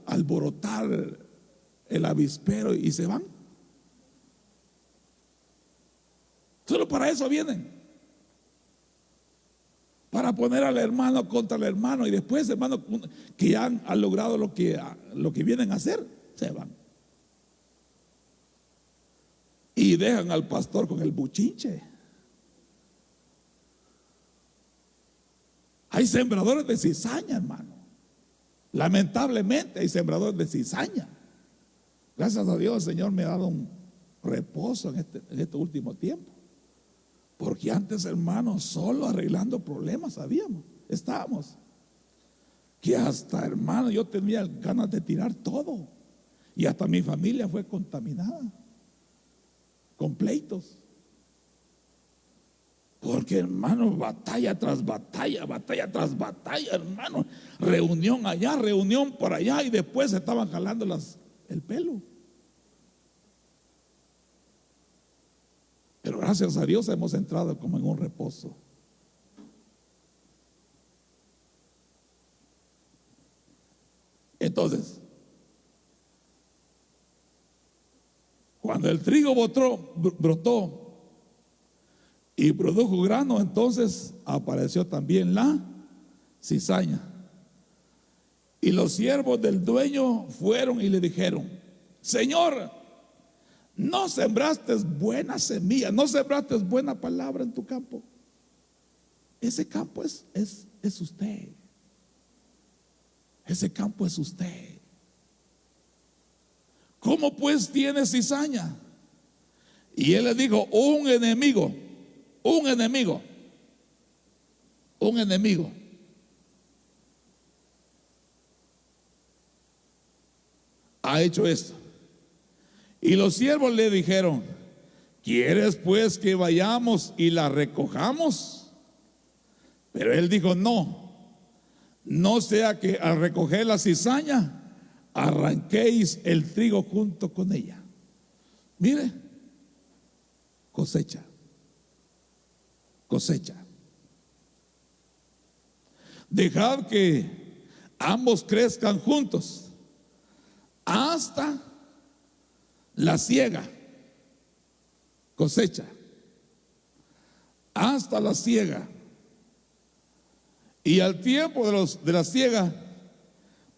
Speaker 1: alborotar el avispero y se van. Solo para eso vienen. para poner al hermano contra el hermano, y después, hermano, que ya han logrado lo que vienen a hacer, se van y dejan al pastor con el buchinche. Hay sembradores de cizaña, hermano. Lamentablemente hay sembradores de cizaña. Gracias a Dios, el Señor me ha dado un reposo en este último tiempo. Porque antes, hermano, solo arreglando problemas estábamos. Que hasta, hermano, yo tenía ganas de tirar todo. Y hasta mi familia fue contaminada con pleitos. Porque, hermano, batalla tras batalla, hermano. Reunión allá, reunión por allá, y después se estaban jalando el pelo. Pero gracias a Dios hemos entrado como en un reposo. Entonces, cuando el trigo brotó y produjo grano, entonces apareció también la cizaña. Y los siervos del dueño fueron y le dijeron: Señor, no sembraste buena semilla, no sembraste buena palabra en tu campo. Ese campo es usted. Ese campo es usted. ¿Cómo pues tiene cizaña? Y él le dijo: un enemigo ha hecho esto. Y los siervos le dijeron: ¿quieres pues que vayamos y la recojamos? Pero él dijo: no sea que al recoger la cizaña arranquéis el trigo junto con ella. Mire, cosecha. Dejad que ambos crezcan juntos hasta la siega, cosecha, hasta la siega. Y al tiempo de la siega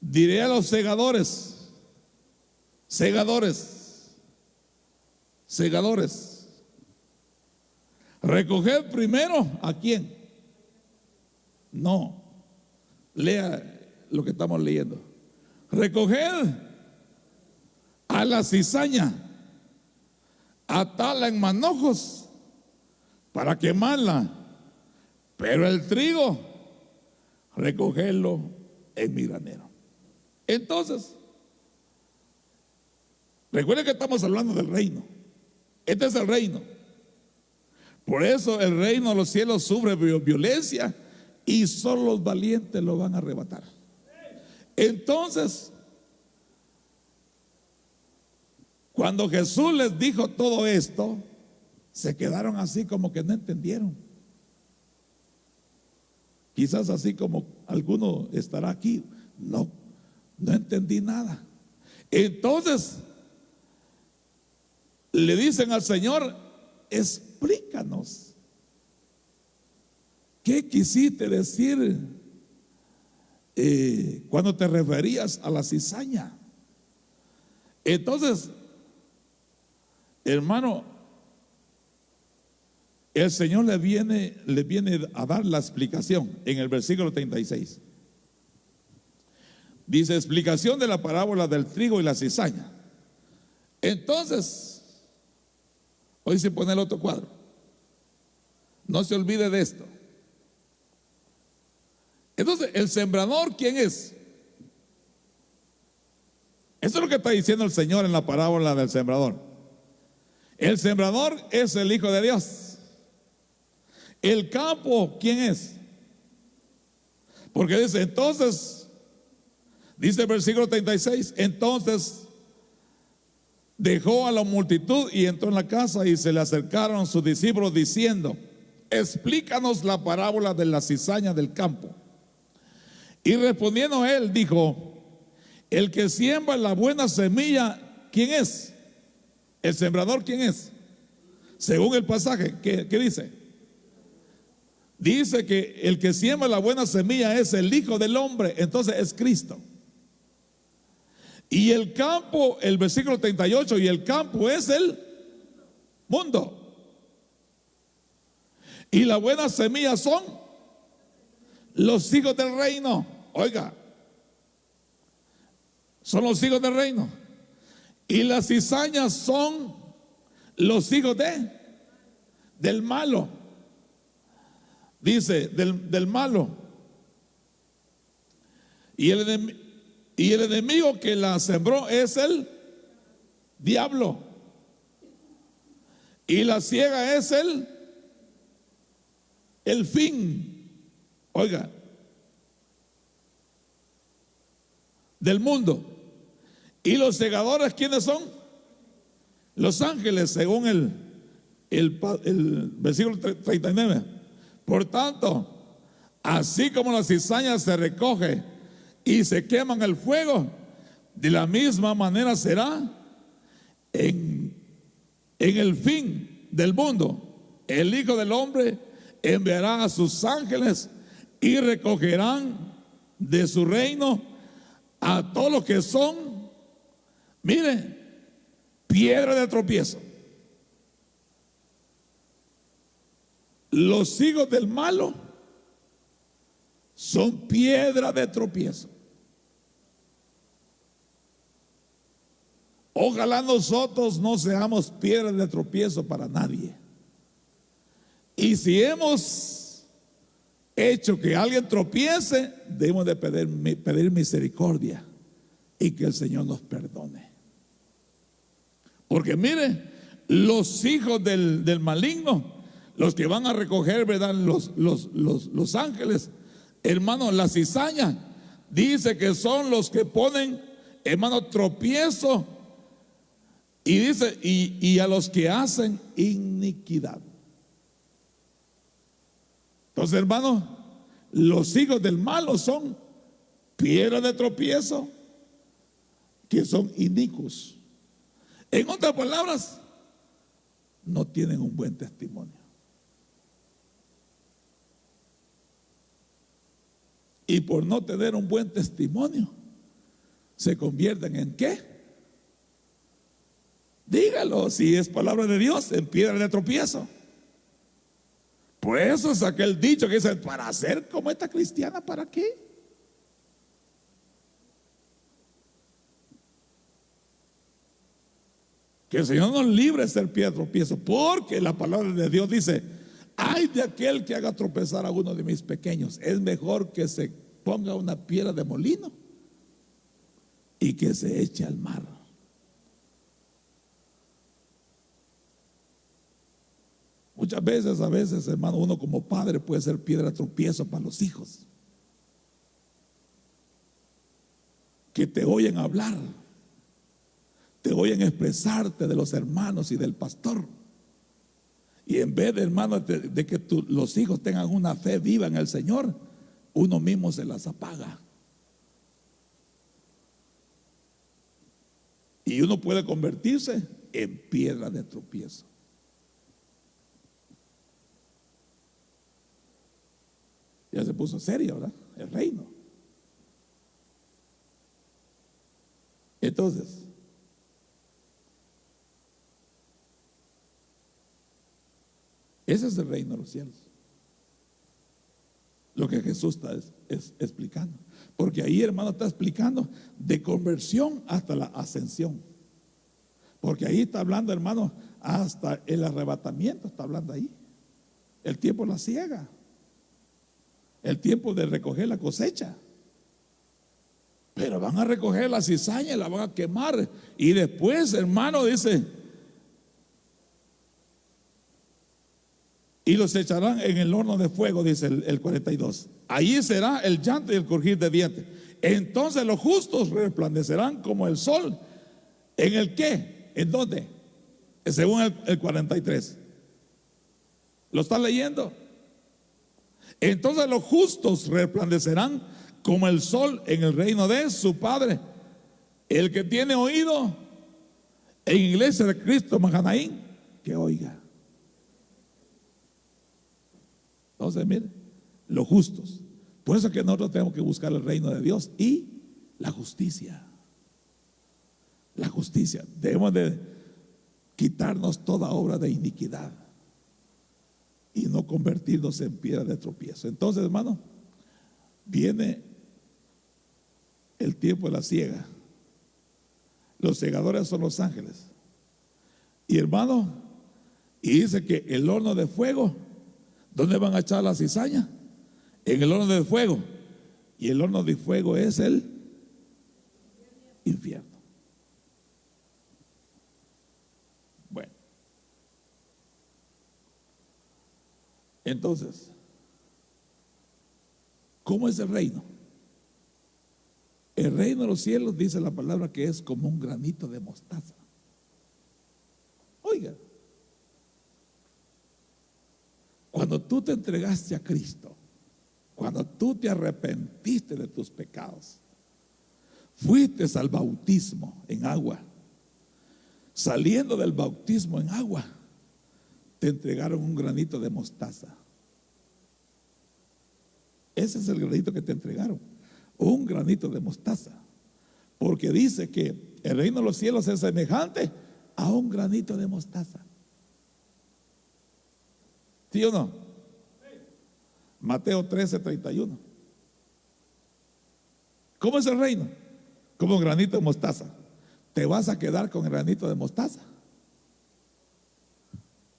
Speaker 1: diré a los segadores, recoged primero ¿a quién? No, lea lo que estamos leyendo. Recoged a la cizaña, atala en manojos para quemarla, pero el trigo recogedlo en mi granero. Entonces, recuerden que estamos hablando del reino. Este es el reino. Por eso el reino de los cielos sufre violencia y solo los valientes lo van a arrebatar. Entonces, cuando Jesús les dijo todo esto, se quedaron así como que no entendieron. Quizás así como alguno estará aquí: no entendí nada. Entonces le dicen al Señor: explícanos, ¿qué quisiste decir cuando te referías a la cizaña? Entonces, hermano, el Señor le viene a dar la explicación en el versículo 36. Dice: explicación de la parábola del trigo y la cizaña. Entonces, hoy se pone el otro cuadro. No se olvide de esto. Entonces, el sembrador, ¿quién es? Eso es lo que está diciendo el Señor en la parábola del sembrador. El sembrador es el Hijo de Dios. El campo, ¿quién es? Porque dice, entonces, dice el versículo 36, entonces dejó a la multitud y entró en la casa, y se le acercaron sus discípulos diciendo: explícanos la parábola de la cizaña del campo. Y respondiendo él dijo: el que siembra la buena semilla, ¿quién es? El sembrador, ¿quién es? Según el pasaje, ¿qué dice? dice que el que siembra la buena semilla es el Hijo del Hombre, entonces es Cristo. Y el campo, el versículo 38, y el campo es el mundo. Y la buena semilla son los hijos del reino. Oiga, son los hijos del reino. Y las cizañas son los hijos del malo. Dice, del malo. Y el enemigo que la sembró es el diablo. Y la ciega es el fin. Oiga, del mundo. Y los segadores, ¿quiénes son? Los ángeles, según el versículo 39. Por tanto, así como la cizaña se recoge y se quema en el fuego, de la misma manera será en el fin del mundo. El Hijo del Hombre enviará a sus ángeles y recogerán de su reino a todos los que son, mire, piedra de tropiezo. Los hijos del malo son piedra de tropiezo. Ojalá nosotros no seamos piedra de tropiezo para nadie. Y si hemos hecho que alguien tropiece, debemos de pedir misericordia y que el Señor nos perdone. Porque mire, los hijos del maligno, los que van a recoger, ¿verdad? Los ángeles, hermano, la cizaña, dice que son los que ponen, hermano, tropiezo. Y dice, y a los que hacen iniquidad. Entonces, hermano, los hijos del malo son piedra de tropiezo, que son inicuos. En otras palabras, no tienen un buen testimonio. Y por no tener un buen testimonio, se convierten en ¿qué? Dígalo, si es palabra de Dios, en piedra de tropiezo. Por eso es aquel dicho que dice, para ser como esta cristiana, ¿para qué? Que el Señor nos libre de ser piedra de tropiezo, porque la palabra de Dios dice, ay de aquel que haga tropezar a uno de mis pequeños. Es mejor que se ponga una piedra de molino y que se eche al mar. Muchas veces, a veces, hermano, uno como padre puede ser piedra de tropiezo para los hijos que te oyen hablar, te oyen expresarte de los hermanos y del pastor, y en vez de, hermano, de que los hijos tengan una fe viva en el Señor, uno mismo se las apaga y uno puede convertirse en piedra de tropiezo. Ya se puso serio, ¿verdad? El reino. Entonces, ese es el reino de los cielos. Lo que Jesús está explicando. Porque ahí, hermano, está explicando de conversión hasta la ascensión. Porque ahí está hablando, hermano, hasta el arrebatamiento está hablando ahí. El tiempo de la siega. El tiempo de recoger la cosecha. Pero van a recoger la cizaña y la van a quemar. Y después, hermano, dice, y los echarán en el horno de fuego, dice el 42. Allí será el llanto y el crujir de dientes. Entonces los justos resplandecerán como el sol. ¿En el qué? ¿En dónde? Según el 43. ¿Lo está leyendo? Entonces los justos resplandecerán como el sol en el reino de su Padre. El que tiene oído en Iglesia de Cristo Mahanaín, que oiga. Entonces, miren, los justos. Por eso es que nosotros tenemos que buscar el reino de Dios y la justicia. La justicia. Debemos de quitarnos toda obra de iniquidad y no convertirnos en piedra de tropiezo. Entonces, hermano, viene el tiempo de la siega. Los segadores son los ángeles. Y hermano, y dice que el horno de fuego, ¿dónde van a echar la cizaña? En el horno de fuego. Y el horno de fuego es el infierno. Bueno, entonces, ¿cómo es el reino? El reino de los cielos, dice la palabra, que es como un granito de mostaza. Oiga, cuando tú te entregaste a Cristo, cuando tú te arrepentiste de tus pecados, fuiste al bautismo en agua, saliendo del bautismo en agua, te entregaron un granito de mostaza. Ese es el granito que te entregaron, un granito de mostaza, porque dice que el reino de los cielos es semejante a un granito de mostaza. ¿Sí o no? Mateo 13:31. ¿Cómo es el reino? Como un granito de mostaza. ¿Te vas a quedar con el granito de mostaza?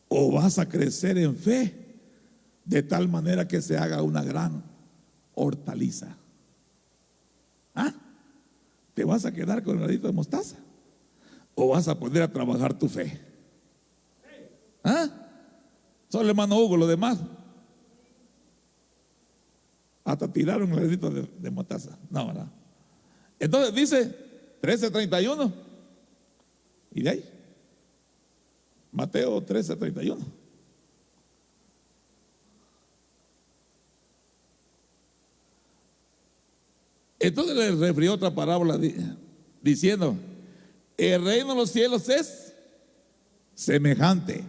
Speaker 1: ¿O vas a crecer en fe de tal manera que se haga una gran hortaliza? ¿Ah? ¿Te vas a quedar con el granito de mostaza? ¿O vas a poner a trabajar tu fe? ¿Ah? Solo hermano Hugo, lo demás hasta tiraron el granito de mostaza. No, ¿verdad? Entonces dice 13:31. ¿Y de ahí? Mateo 13:31. Entonces le refirió otra parábola diciendo: el reino de los cielos es semejante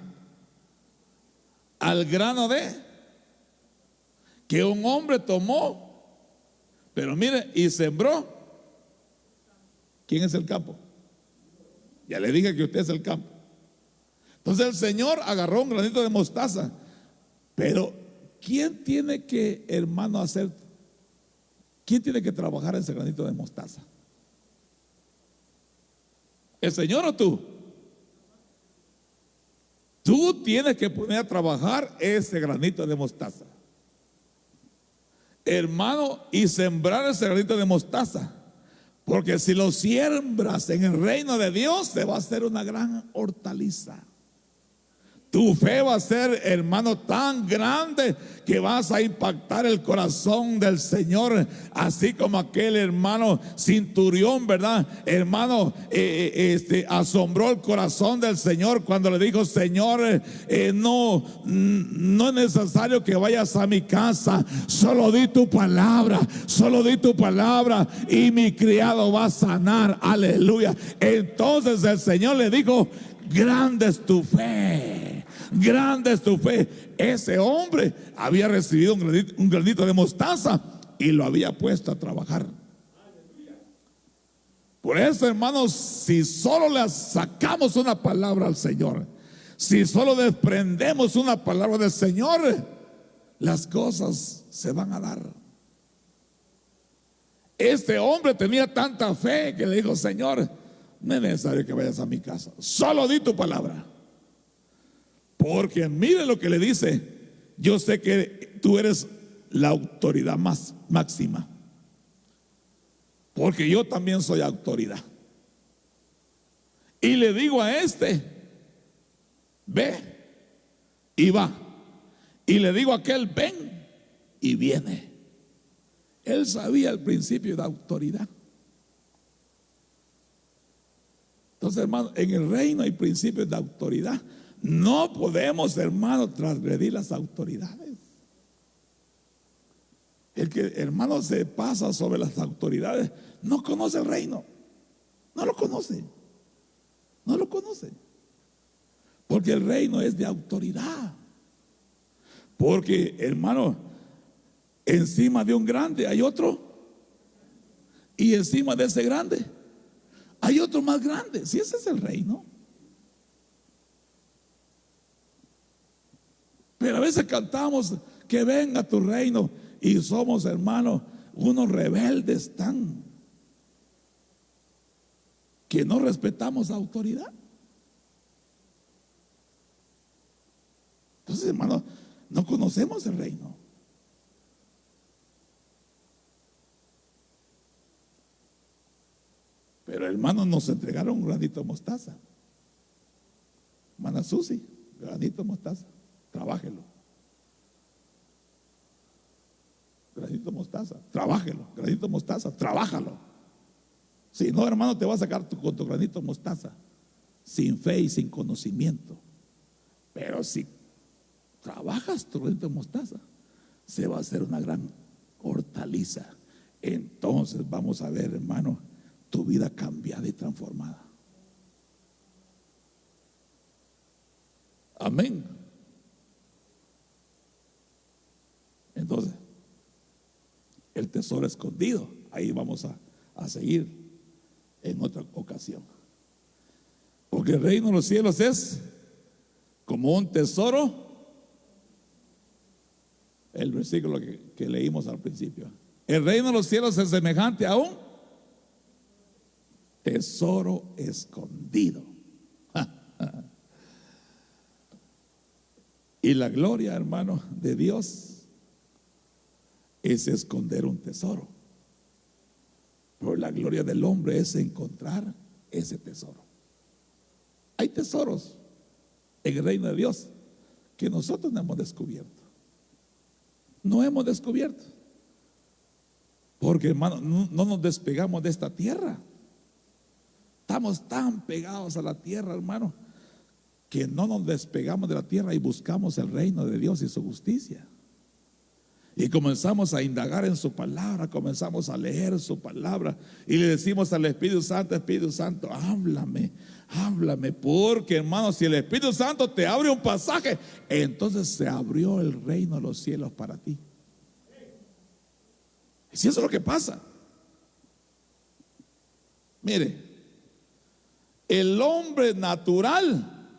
Speaker 1: al grano de que un hombre tomó, pero mire, y sembró. ¿Quién es el campo? Ya le dije que usted es el campo. Entonces el Señor agarró un granito de mostaza, pero ¿quién tiene que, hermano, hacer? ¿Quién tiene que trabajar ese granito de mostaza? ¿El Señor o tú? Tú tienes que poner a trabajar ese granito de mostaza, hermano, y sembrar ese granito de mostaza, porque si lo siembras en el reino de Dios, te va a hacer una gran hortaliza. Tu fe va a ser, hermano, tan grande que vas a impactar el corazón del Señor, así como aquel hermano centurión, ¿verdad? Hermano, asombró el corazón del Señor cuando le dijo: Señor, no es necesario que vayas a mi casa, solo di tu palabra y mi criado va a sanar. Aleluya. Entonces el Señor le dijo: grande es tu fe, grande es tu fe. Ese hombre había recibido un granito de mostaza y lo había puesto a trabajar. Por eso, hermanos, si solo le sacamos una palabra al Señor, si solo desprendemos una palabra del Señor, las cosas se van a dar. Este hombre tenía tanta fe que le dijo: Señor, no es necesario que vayas a mi casa, solo di tu palabra. Porque mire lo que le dice: yo sé que tú eres la autoridad máxima, porque yo también soy autoridad. Y le digo a este: ve, y va. Y le digo a aquel: ven, y viene. Él sabía el principio de autoridad. Entonces, hermano, en el reino hay principios de autoridad. No podemos, hermano, transgredir las autoridades. El que, hermano, se pasa sobre las autoridades no conoce el reino. No lo conoce. No lo conoce. Porque el reino es de autoridad. Porque, hermano, encima de un grande hay otro, y encima de ese grande hay otro más grande. Si ese es el reino. Pero a veces cantamos que venga tu reino y somos, hermanos, unos rebeldes tan que no respetamos la autoridad. Entonces, hermano, no conocemos el reino. Pero, hermanos, nos entregaron un granito de mostaza. Hermana Susi, granito de mostaza, trabájelo. Granito de mostaza, trabájelo. Granito de mostaza, trabájalo. Si no, hermano, te va a sacar con tu granito de mostaza, sin fe y sin conocimiento. Pero si trabajas tu granito de mostaza, se va a hacer una gran hortaliza. Entonces vamos a ver, hermano, tu vida cambiada y transformada. Amén. Entonces, el tesoro escondido, ahí vamos a seguir en otra ocasión. Porque el reino de los cielos es como un tesoro. El versículo que leímos al principio. El reino de los cielos es semejante a un tesoro escondido. Y la gloria, hermano, de Dios es esconder un tesoro. Pero la gloria del hombre es encontrar ese tesoro. Hay tesoros en el reino de Dios que nosotros no hemos descubierto. No hemos descubierto. Porque, hermano, no nos despegamos de esta tierra. Estamos tan pegados a la tierra, hermano, que no nos despegamos de la tierra y buscamos el reino de Dios y su justicia. Y comenzamos a indagar en su palabra, comenzamos a leer su palabra y le decimos al Espíritu Santo, háblame, háblame, porque, hermano, si el Espíritu Santo te abre un pasaje, entonces se abrió el reino de los cielos para ti. Y si eso es lo que pasa, mire, el hombre natural,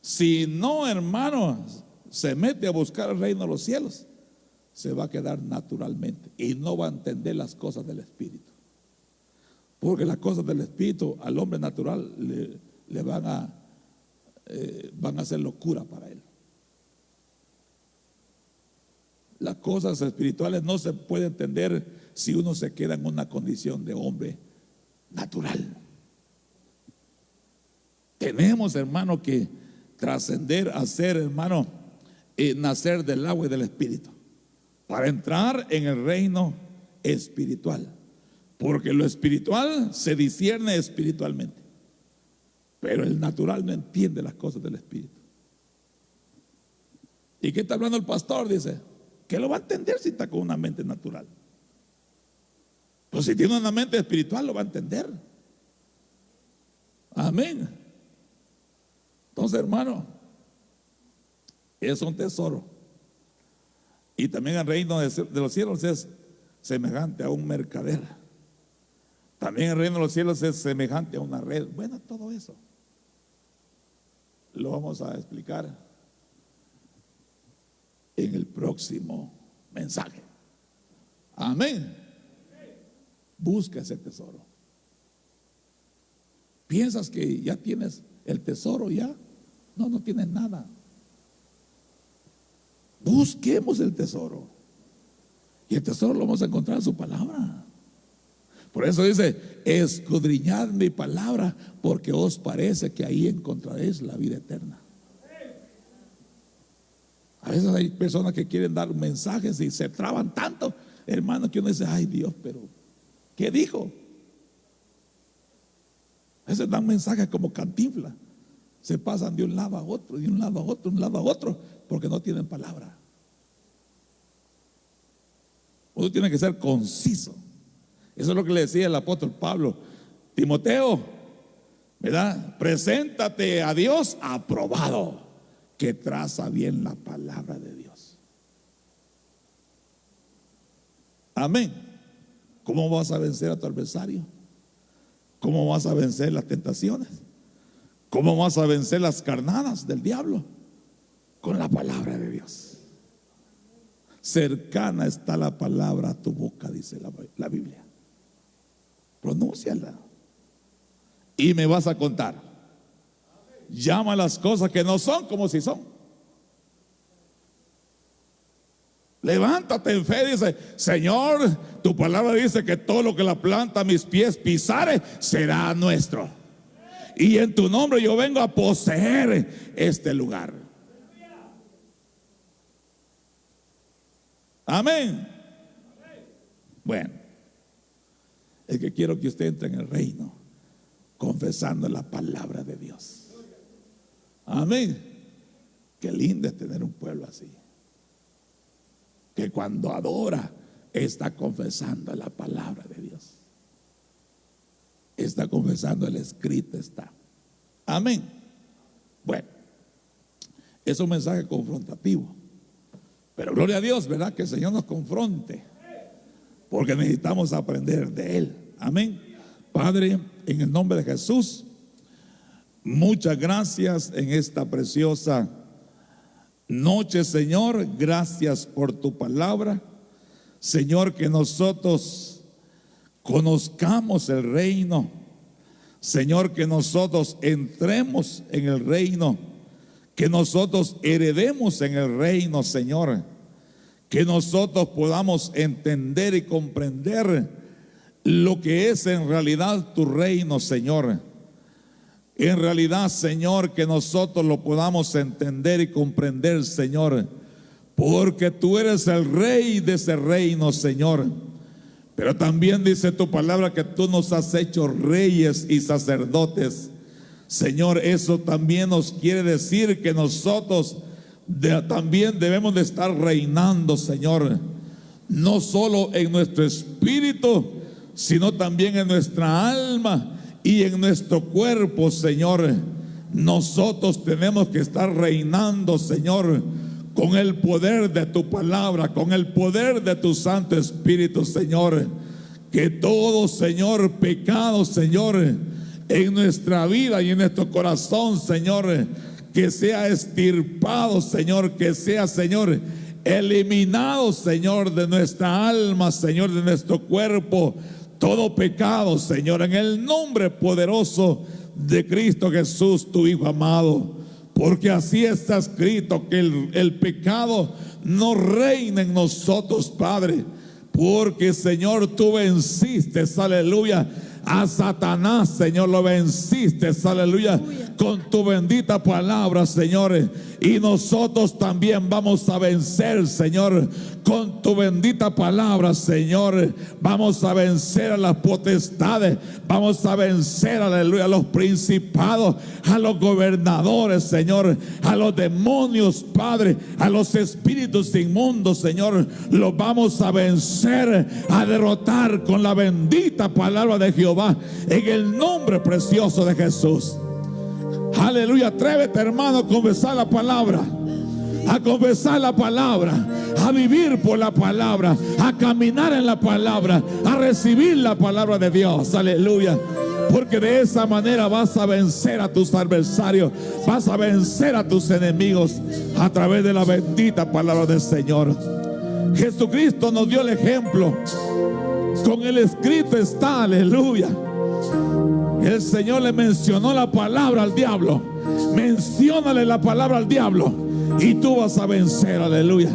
Speaker 1: si no, hermano, se mete a buscar el reino de los cielos, se va a quedar naturalmente y no va a entender las cosas del Espíritu. Porque las cosas del Espíritu al hombre natural le van a ser locura para él. Las cosas espirituales no se puede entender si uno se queda en una condición de hombre natural. Tenemos, hermano, que trascender a ser, hermano, nacer del agua y del Espíritu para entrar en el reino espiritual. Porque lo espiritual se discierne espiritualmente, pero el natural no entiende las cosas del Espíritu. ¿Y qué está hablando el pastor? Dice, ¿qué lo va a entender si está con una mente natural? Pues si tiene una mente espiritual lo va a entender. Amén. Entonces, hermano, es un tesoro. Y también el reino de los cielos es semejante a un mercader. También el reino de los cielos es semejante a una red. Bueno, todo eso lo vamos a explicar en el próximo mensaje. Amén. Busca ese tesoro. ¿Piensas que ya tienes el tesoro ya? No, no tienes nada. Busquemos el tesoro. Y el tesoro lo vamos a encontrar en su palabra. Por eso dice, escudriñad mi palabra, porque os parece que ahí encontraréis la vida eterna. A veces hay personas que quieren dar mensajes y se traban tanto, hermano, que uno dice, ay Dios, pero ¿qué dijo? A veces dan mensajes como Cantinflas. Se pasan de un lado a otro, de un lado a otro, de un lado a otro, porque no tienen palabra. Uno tiene que ser conciso. Eso es lo que le decía el apóstol Pablo. Timoteo, ¿verdad? Preséntate a Dios aprobado, que traza bien la palabra de Dios. Amén. ¿Cómo vas a vencer a tu adversario? ¿Cómo vas a vencer las tentaciones? ¿Cómo vas a vencer las carnadas del diablo? Con la palabra de Dios. Cercana está la palabra a tu boca, dice la Biblia. Pronúnciala. Y me vas a contar. Llama las cosas que no son como si son. Levántate en fe, dice: Señor, tu palabra dice que todo lo que la planta a mis pies pisare será nuestro. Y en tu nombre yo vengo a poseer este lugar. Amén. Bueno, es que quiero que usted entre en el reino confesando la palabra de Dios. Amén. Qué lindo es tener un pueblo así, que cuando adora está confesando la palabra de Dios, está confesando el escrito, está. Amén. Bueno, es un mensaje confrontativo, pero gloria a Dios, ¿verdad? Que el Señor nos confronte, porque necesitamos aprender de Él. Amén. Padre, en el nombre de Jesús, muchas gracias en esta preciosa noche, Señor. Gracias por tu palabra, Señor, que nosotros conozcamos el reino, Señor, que nosotros entremos en el reino, que nosotros heredemos en el reino, Señor, que nosotros podamos entender y comprender lo que es en realidad tu reino, Señor. En realidad, Señor, que nosotros lo podamos entender y comprender, Señor, porque tú eres el rey de ese reino, Señor. Pero también dice tu palabra que tú nos has hecho reyes y sacerdotes. Señor, eso también nos quiere decir que nosotros también debemos de estar reinando, Señor, no solo en nuestro espíritu, sino también en nuestra alma y en nuestro cuerpo, Señor. Nosotros tenemos que estar reinando, Señor, con el poder de tu palabra, con el poder de tu Santo Espíritu, Señor. Que todo, Señor, pecado, Señor, en nuestra vida y en nuestro corazón, Señor, que sea extirpado, Señor, que sea, Señor, eliminado, Señor, de nuestra alma, Señor, de nuestro cuerpo, todo pecado, Señor, en el nombre poderoso de Cristo Jesús, tu Hijo amado. Porque así está escrito, que el pecado no reina en nosotros, Padre. Porque, Señor, tú venciste, aleluya, a Satanás, Señor, lo venciste, aleluya, con tu bendita palabra, Señor. Y nosotros también vamos a vencer, Señor, con tu bendita palabra, Señor. Vamos a vencer a las potestades, vamos a vencer, aleluya, a los principados, a los gobernadores, Señor, a los demonios, Padre, a los espíritus inmundos, Señor. Los vamos a vencer, a derrotar con la bendita palabra de Jehová, en el nombre precioso de Jesús. Aleluya. Atrévete, hermano, a confesar la palabra, a confesar la palabra, a vivir por la palabra, a caminar en la palabra, a recibir la palabra de Dios. Aleluya. Porque de esa manera vas a vencer a tus adversarios, vas a vencer a tus enemigos a través de la bendita palabra del Señor. Jesucristo nos dio el ejemplo. Con el escrito está, aleluya. El Señor le mencionó la palabra al diablo. Menciónale la palabra al diablo y tú vas a vencer, aleluya.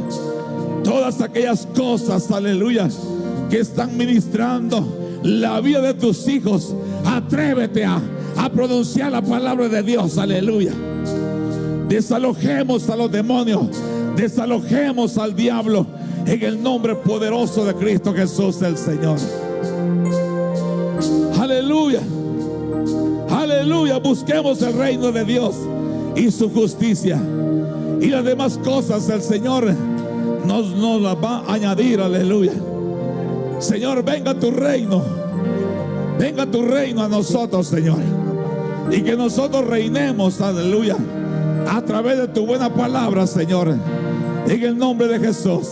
Speaker 1: Todas aquellas cosas, aleluya, que están ministrando la vida de tus hijos, atrévete a pronunciar la palabra de Dios, aleluya. Desalojemos a los demonios, desalojemos al diablo en el nombre poderoso de Cristo Jesús el Señor. Aleluya. Aleluya. Busquemos el reino de Dios y su justicia, y las demás cosas el Señor nos las va a añadir. Aleluya. Señor, venga tu reino, venga tu reino a nosotros, Señor, y que nosotros reinemos, aleluya, a través de tu buena palabra, Señor. En el nombre de Jesús.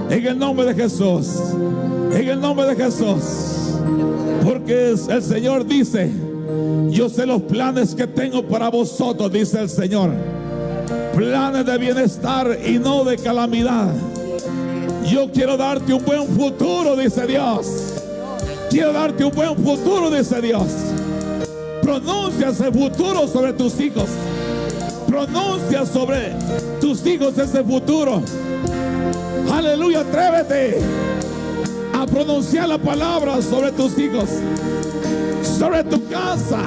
Speaker 1: En el nombre de Jesús. En el nombre de Jesús. Porque el Señor dice: yo sé los planes que tengo para vosotros, dice el Señor. Planes de bienestar y no de calamidad. Yo quiero darte un buen futuro, dice Dios. Quiero darte un buen futuro, dice Dios. Pronuncia ese futuro sobre tus hijos. Pronuncia sobre tus hijos ese futuro. Aleluya, atrévete a pronunciar la palabra sobre tus hijos, sobre tu casa.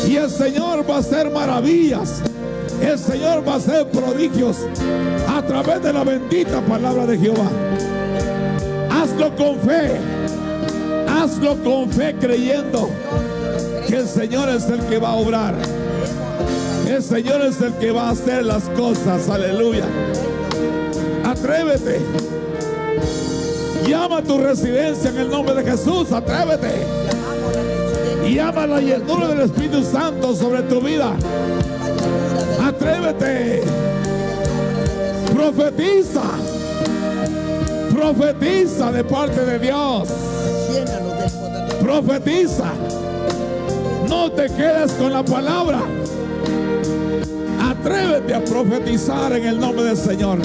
Speaker 1: Y el Señor va a hacer maravillas. El Señor va a hacer prodigios a través de la bendita palabra de Jehová. Hazlo con fe. Hazlo con fe, creyendo que el Señor es el que va a obrar. El Señor es el que va a hacer las cosas. Aleluya. Atrévete. Llama a tu residencia en el nombre de Jesús. Atrévete. Llama la llenura del Espíritu Santo sobre tu vida. Atrévete. Profetiza. Profetiza de parte de Dios. Profetiza. No te quedes con la palabra. Atrévete a profetizar en el nombre del Señor.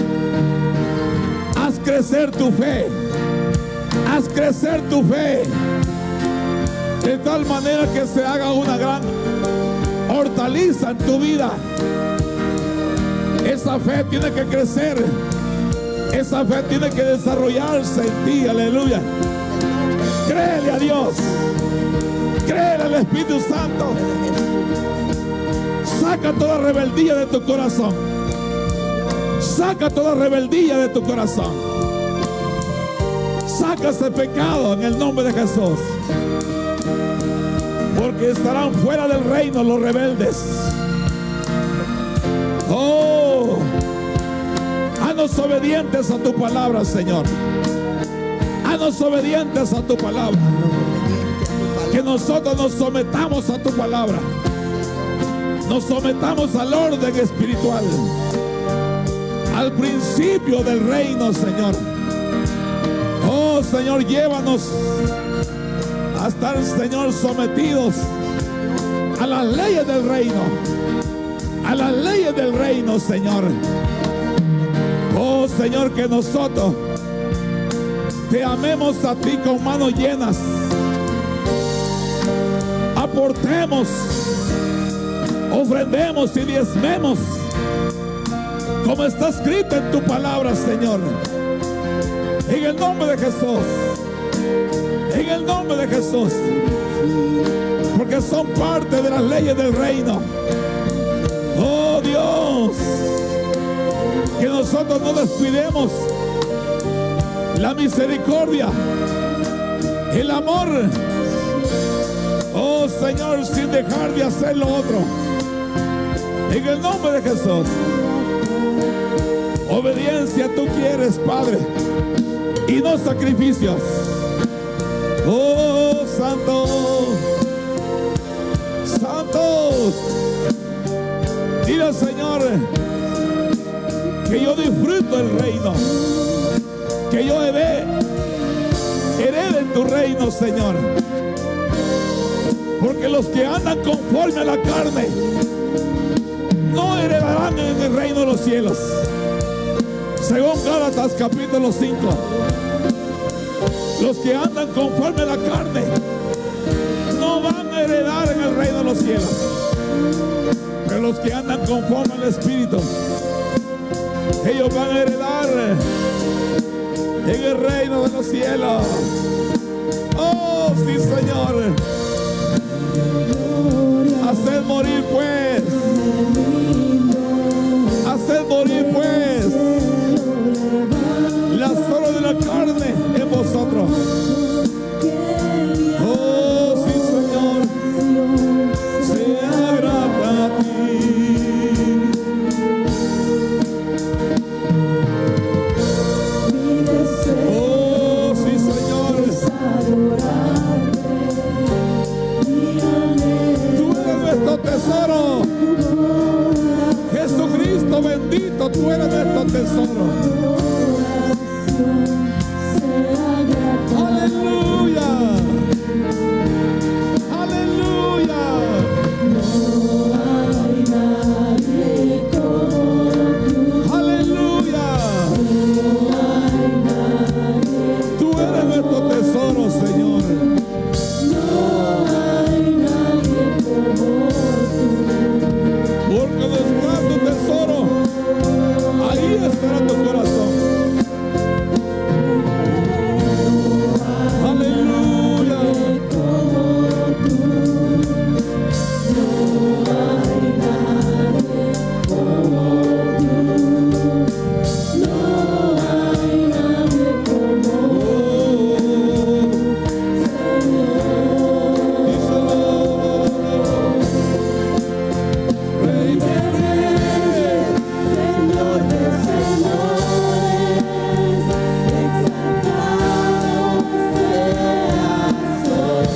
Speaker 1: Haz crecer tu fe. Haz crecer tu fe. De tal manera que se haga una gran hortaliza en tu vida. Esa fe tiene que crecer. Esa fe tiene que desarrollarse en ti. Aleluya. Créele a Dios. Créele al Espíritu Santo. Saca toda rebeldía de tu corazón. Saca toda rebeldía de tu corazón. Saca ese pecado en el nombre de Jesús. Porque estarán fuera del reino los rebeldes. Oh, haznos obedientes a tu palabra, Señor. Haznos obedientes a tu palabra. Que nosotros nos sometamos a tu palabra. Nos sometamos al orden espiritual, al principio del reino, Señor. Oh, Señor, llévanos a estar, Señor, sometidos a las leyes del reino. A las leyes del reino, Señor. Oh, Señor, que nosotros te amemos a ti con manos llenas. Aportemos, ofrendemos y diezmemos, como está escrito en tu palabra, Señor. En el nombre de Jesús. En el nombre de Jesús. Porque son parte de las leyes del reino. Oh Dios, que nosotros no descuidemos la misericordia, el amor. Oh Señor, sin dejar de hacer lo otro. En el nombre de Jesús. Obediencia tú quieres, Padre, y no sacrificios. Oh Santo, Santo. Dile al Señor que yo disfruto el reino, que yo herede en tu reino, Señor. Porque los que andan conforme a la carne no heredarán en el reino de los cielos. Según Gálatas capítulo 5. Los que andan conforme a la carne no van a heredar en el reino de los cielos. Pero los que andan conforme al Espíritu, ellos van a heredar en el reino de los cielos. Oh, sí, Señor. Haced morir pues. Haced morir pues las obras de la carne en vosotros. Oh, sí, Señor. Se agrada a ti. Oh, sí, Señor. Tú eres nuestro tesoro. Tú eres nuestro tesoro. Aleluya. Aleluya. Aleluya. Tú eres nuestro tesoro, Señor. Porque donde está tu tesoro, ahí estará tu corazón. Aleluya. Rey de reyes, Señor de señores, exaltado seas hoy.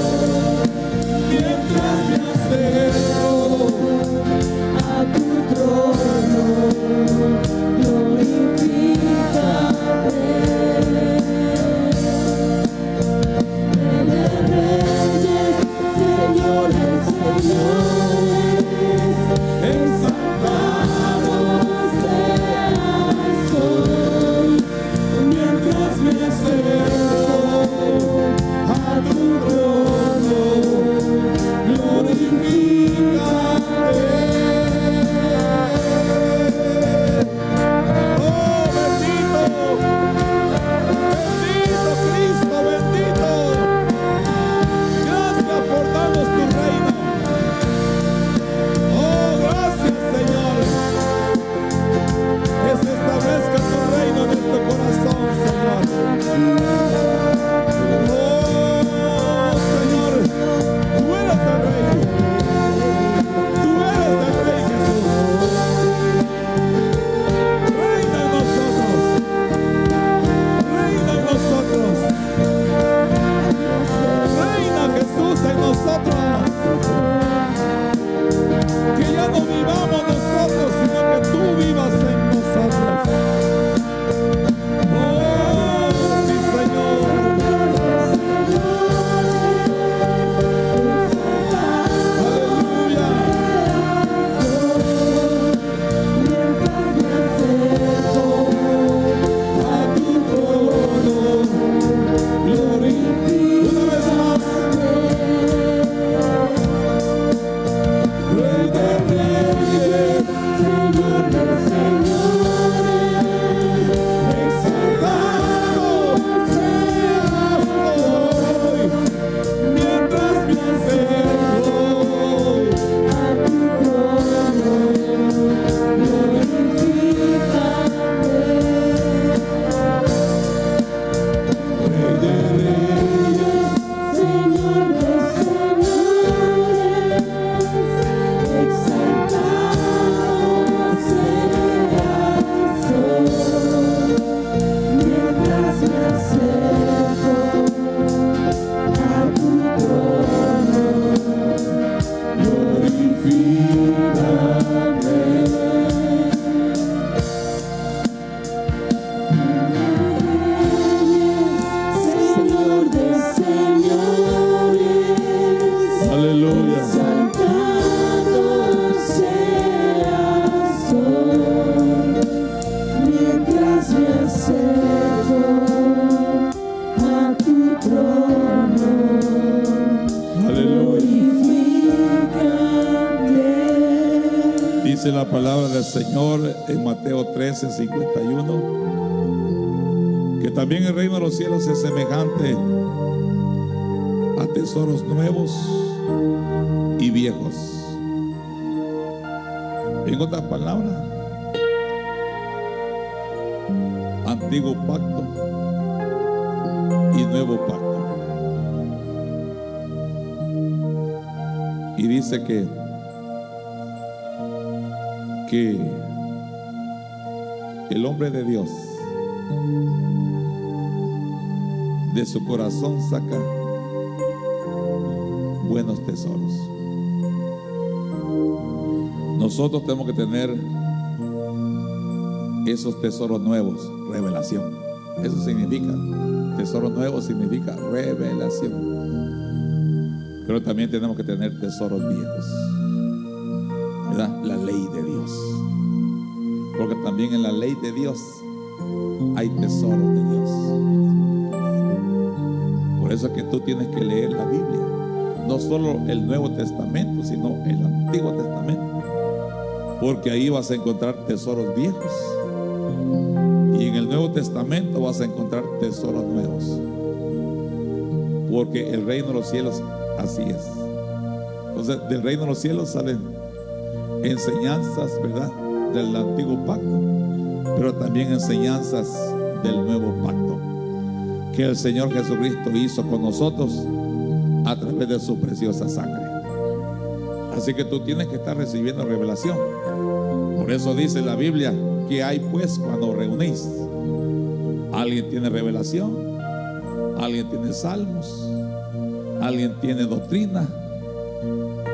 Speaker 1: Mientras me acerco a tu trono, glorifícate. Rey de reyes, Señor de señores, exaltado seas hoy. Mientras me acerco a tu trono, glorifícate. Oh, bendito, bendito Cristo, bendito. Gracias por darnos tu reino. Oh, gracias, Señor. Que se establezca tu reino en nuestro corazón, Señor. Oh, Señor, tú eres el Rey. Tú eres el Rey, Jesús. Reina en nosotros. Reina en nosotros. Reina, Jesús, en nosotros. Que ya no vivamos nosotros, sino que tú vivas en nosotros. Oh, sí, Señor. Aleluya. Mientras me acerco a tu trono, glorifícate. Una vez más. Rey de reyes, Señor de señores, exaltado seas hoy. Mientras me acerco a tu trono, glorifícate. Rey de reyes, Señor de señores, exaltado seas hoy. Mientras me acerco a tu trono, glorifícate. Señor de señores, aleluya. Exaltado seas hoy. Mientras me acerco a tu trono, glorifícate. Dice la palabra del Señor en Mateo 13:51, que también el reino de los cielos es semejante a tesoros nuevos y viejos. En otras palabras, antiguo pacto y nuevo pacto. Y dice que el hombre de Dios de su corazón saca buenos tesoros. Nosotros tenemos que tener esos tesoros nuevos, revelación. Eso significa, tesoro nuevo significa revelación. Pero también tenemos que tener tesoros viejos, ¿verdad? La ley de Dios. Porque también en la ley de Dios hay tesoros de Dios. Por eso es que tú tienes que leer la Biblia. No solo el Nuevo Testamento, sino el Antiguo Testamento. Porque ahí vas a encontrar tesoros viejos. Y en el Nuevo Testamento vas a encontrar tesoros nuevos. Porque el reino de los cielos así es. Entonces, del reino de los cielos salen enseñanzas, ¿verdad?, del antiguo pacto, pero también enseñanzas del nuevo pacto que el Señor Jesucristo hizo con nosotros a través de su preciosa sangre. Así que tú tienes que estar recibiendo revelación. Por eso dice la Biblia: ¿qué hay pues cuando reunís? Alguien tiene revelación, alguien tiene salmos, alguien tiene doctrina,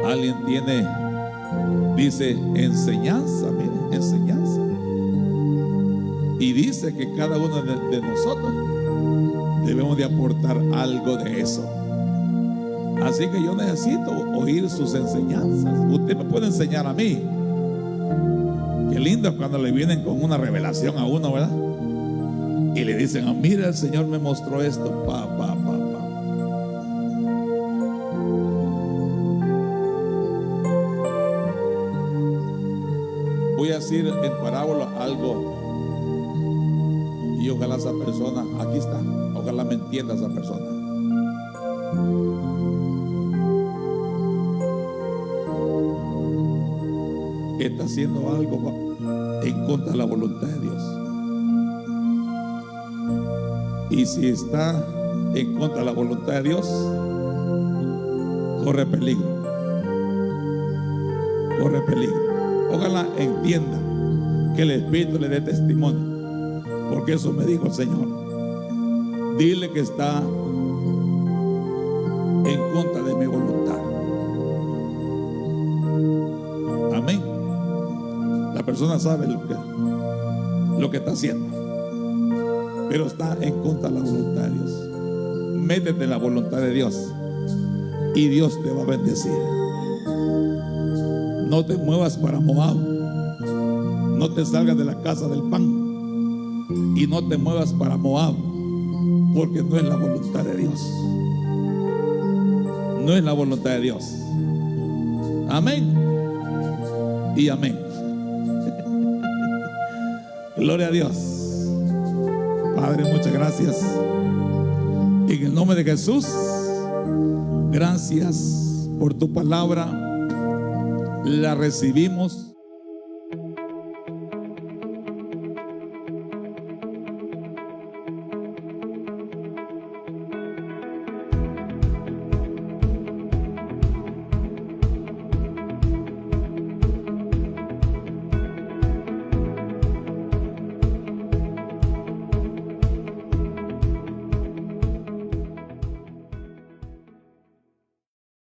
Speaker 1: alguien tiene, dice, enseñanza. Miren, enseñanza. Y dice que cada uno de nosotros debemos de aportar algo de eso. Así que yo necesito oír sus enseñanzas. Usted me puede enseñar a mí. Qué lindo es cuando le vienen con una revelación a uno, ¿verdad? Y le dicen: oh, mira, el Señor me mostró esto. Voy a decir en parábola algo, y ojalá esa persona, aquí está, ojalá me entienda esa persona. Está haciendo algo en contra de la voluntad de Dios. Y si está en contra de la voluntad de Dios, corre peligro. Corre peligro. Ojalá entienda, que el Espíritu le dé testimonio, porque eso me dijo el Señor. Dile que está en contra de mi voluntad. Amén. La persona sabe lo que está haciendo, pero está en contra de la voluntad de Dios. Métete en la voluntad de Dios y Dios te va a bendecir. No te muevas para Moab. No te salgas de la casa del pan y no te muevas para Moab, porque no es la voluntad de Dios. No es la voluntad de Dios. Amén y amén. Gloria a Dios. Padre, muchas gracias. En el nombre de Jesús, gracias por tu palabra. La recibimos.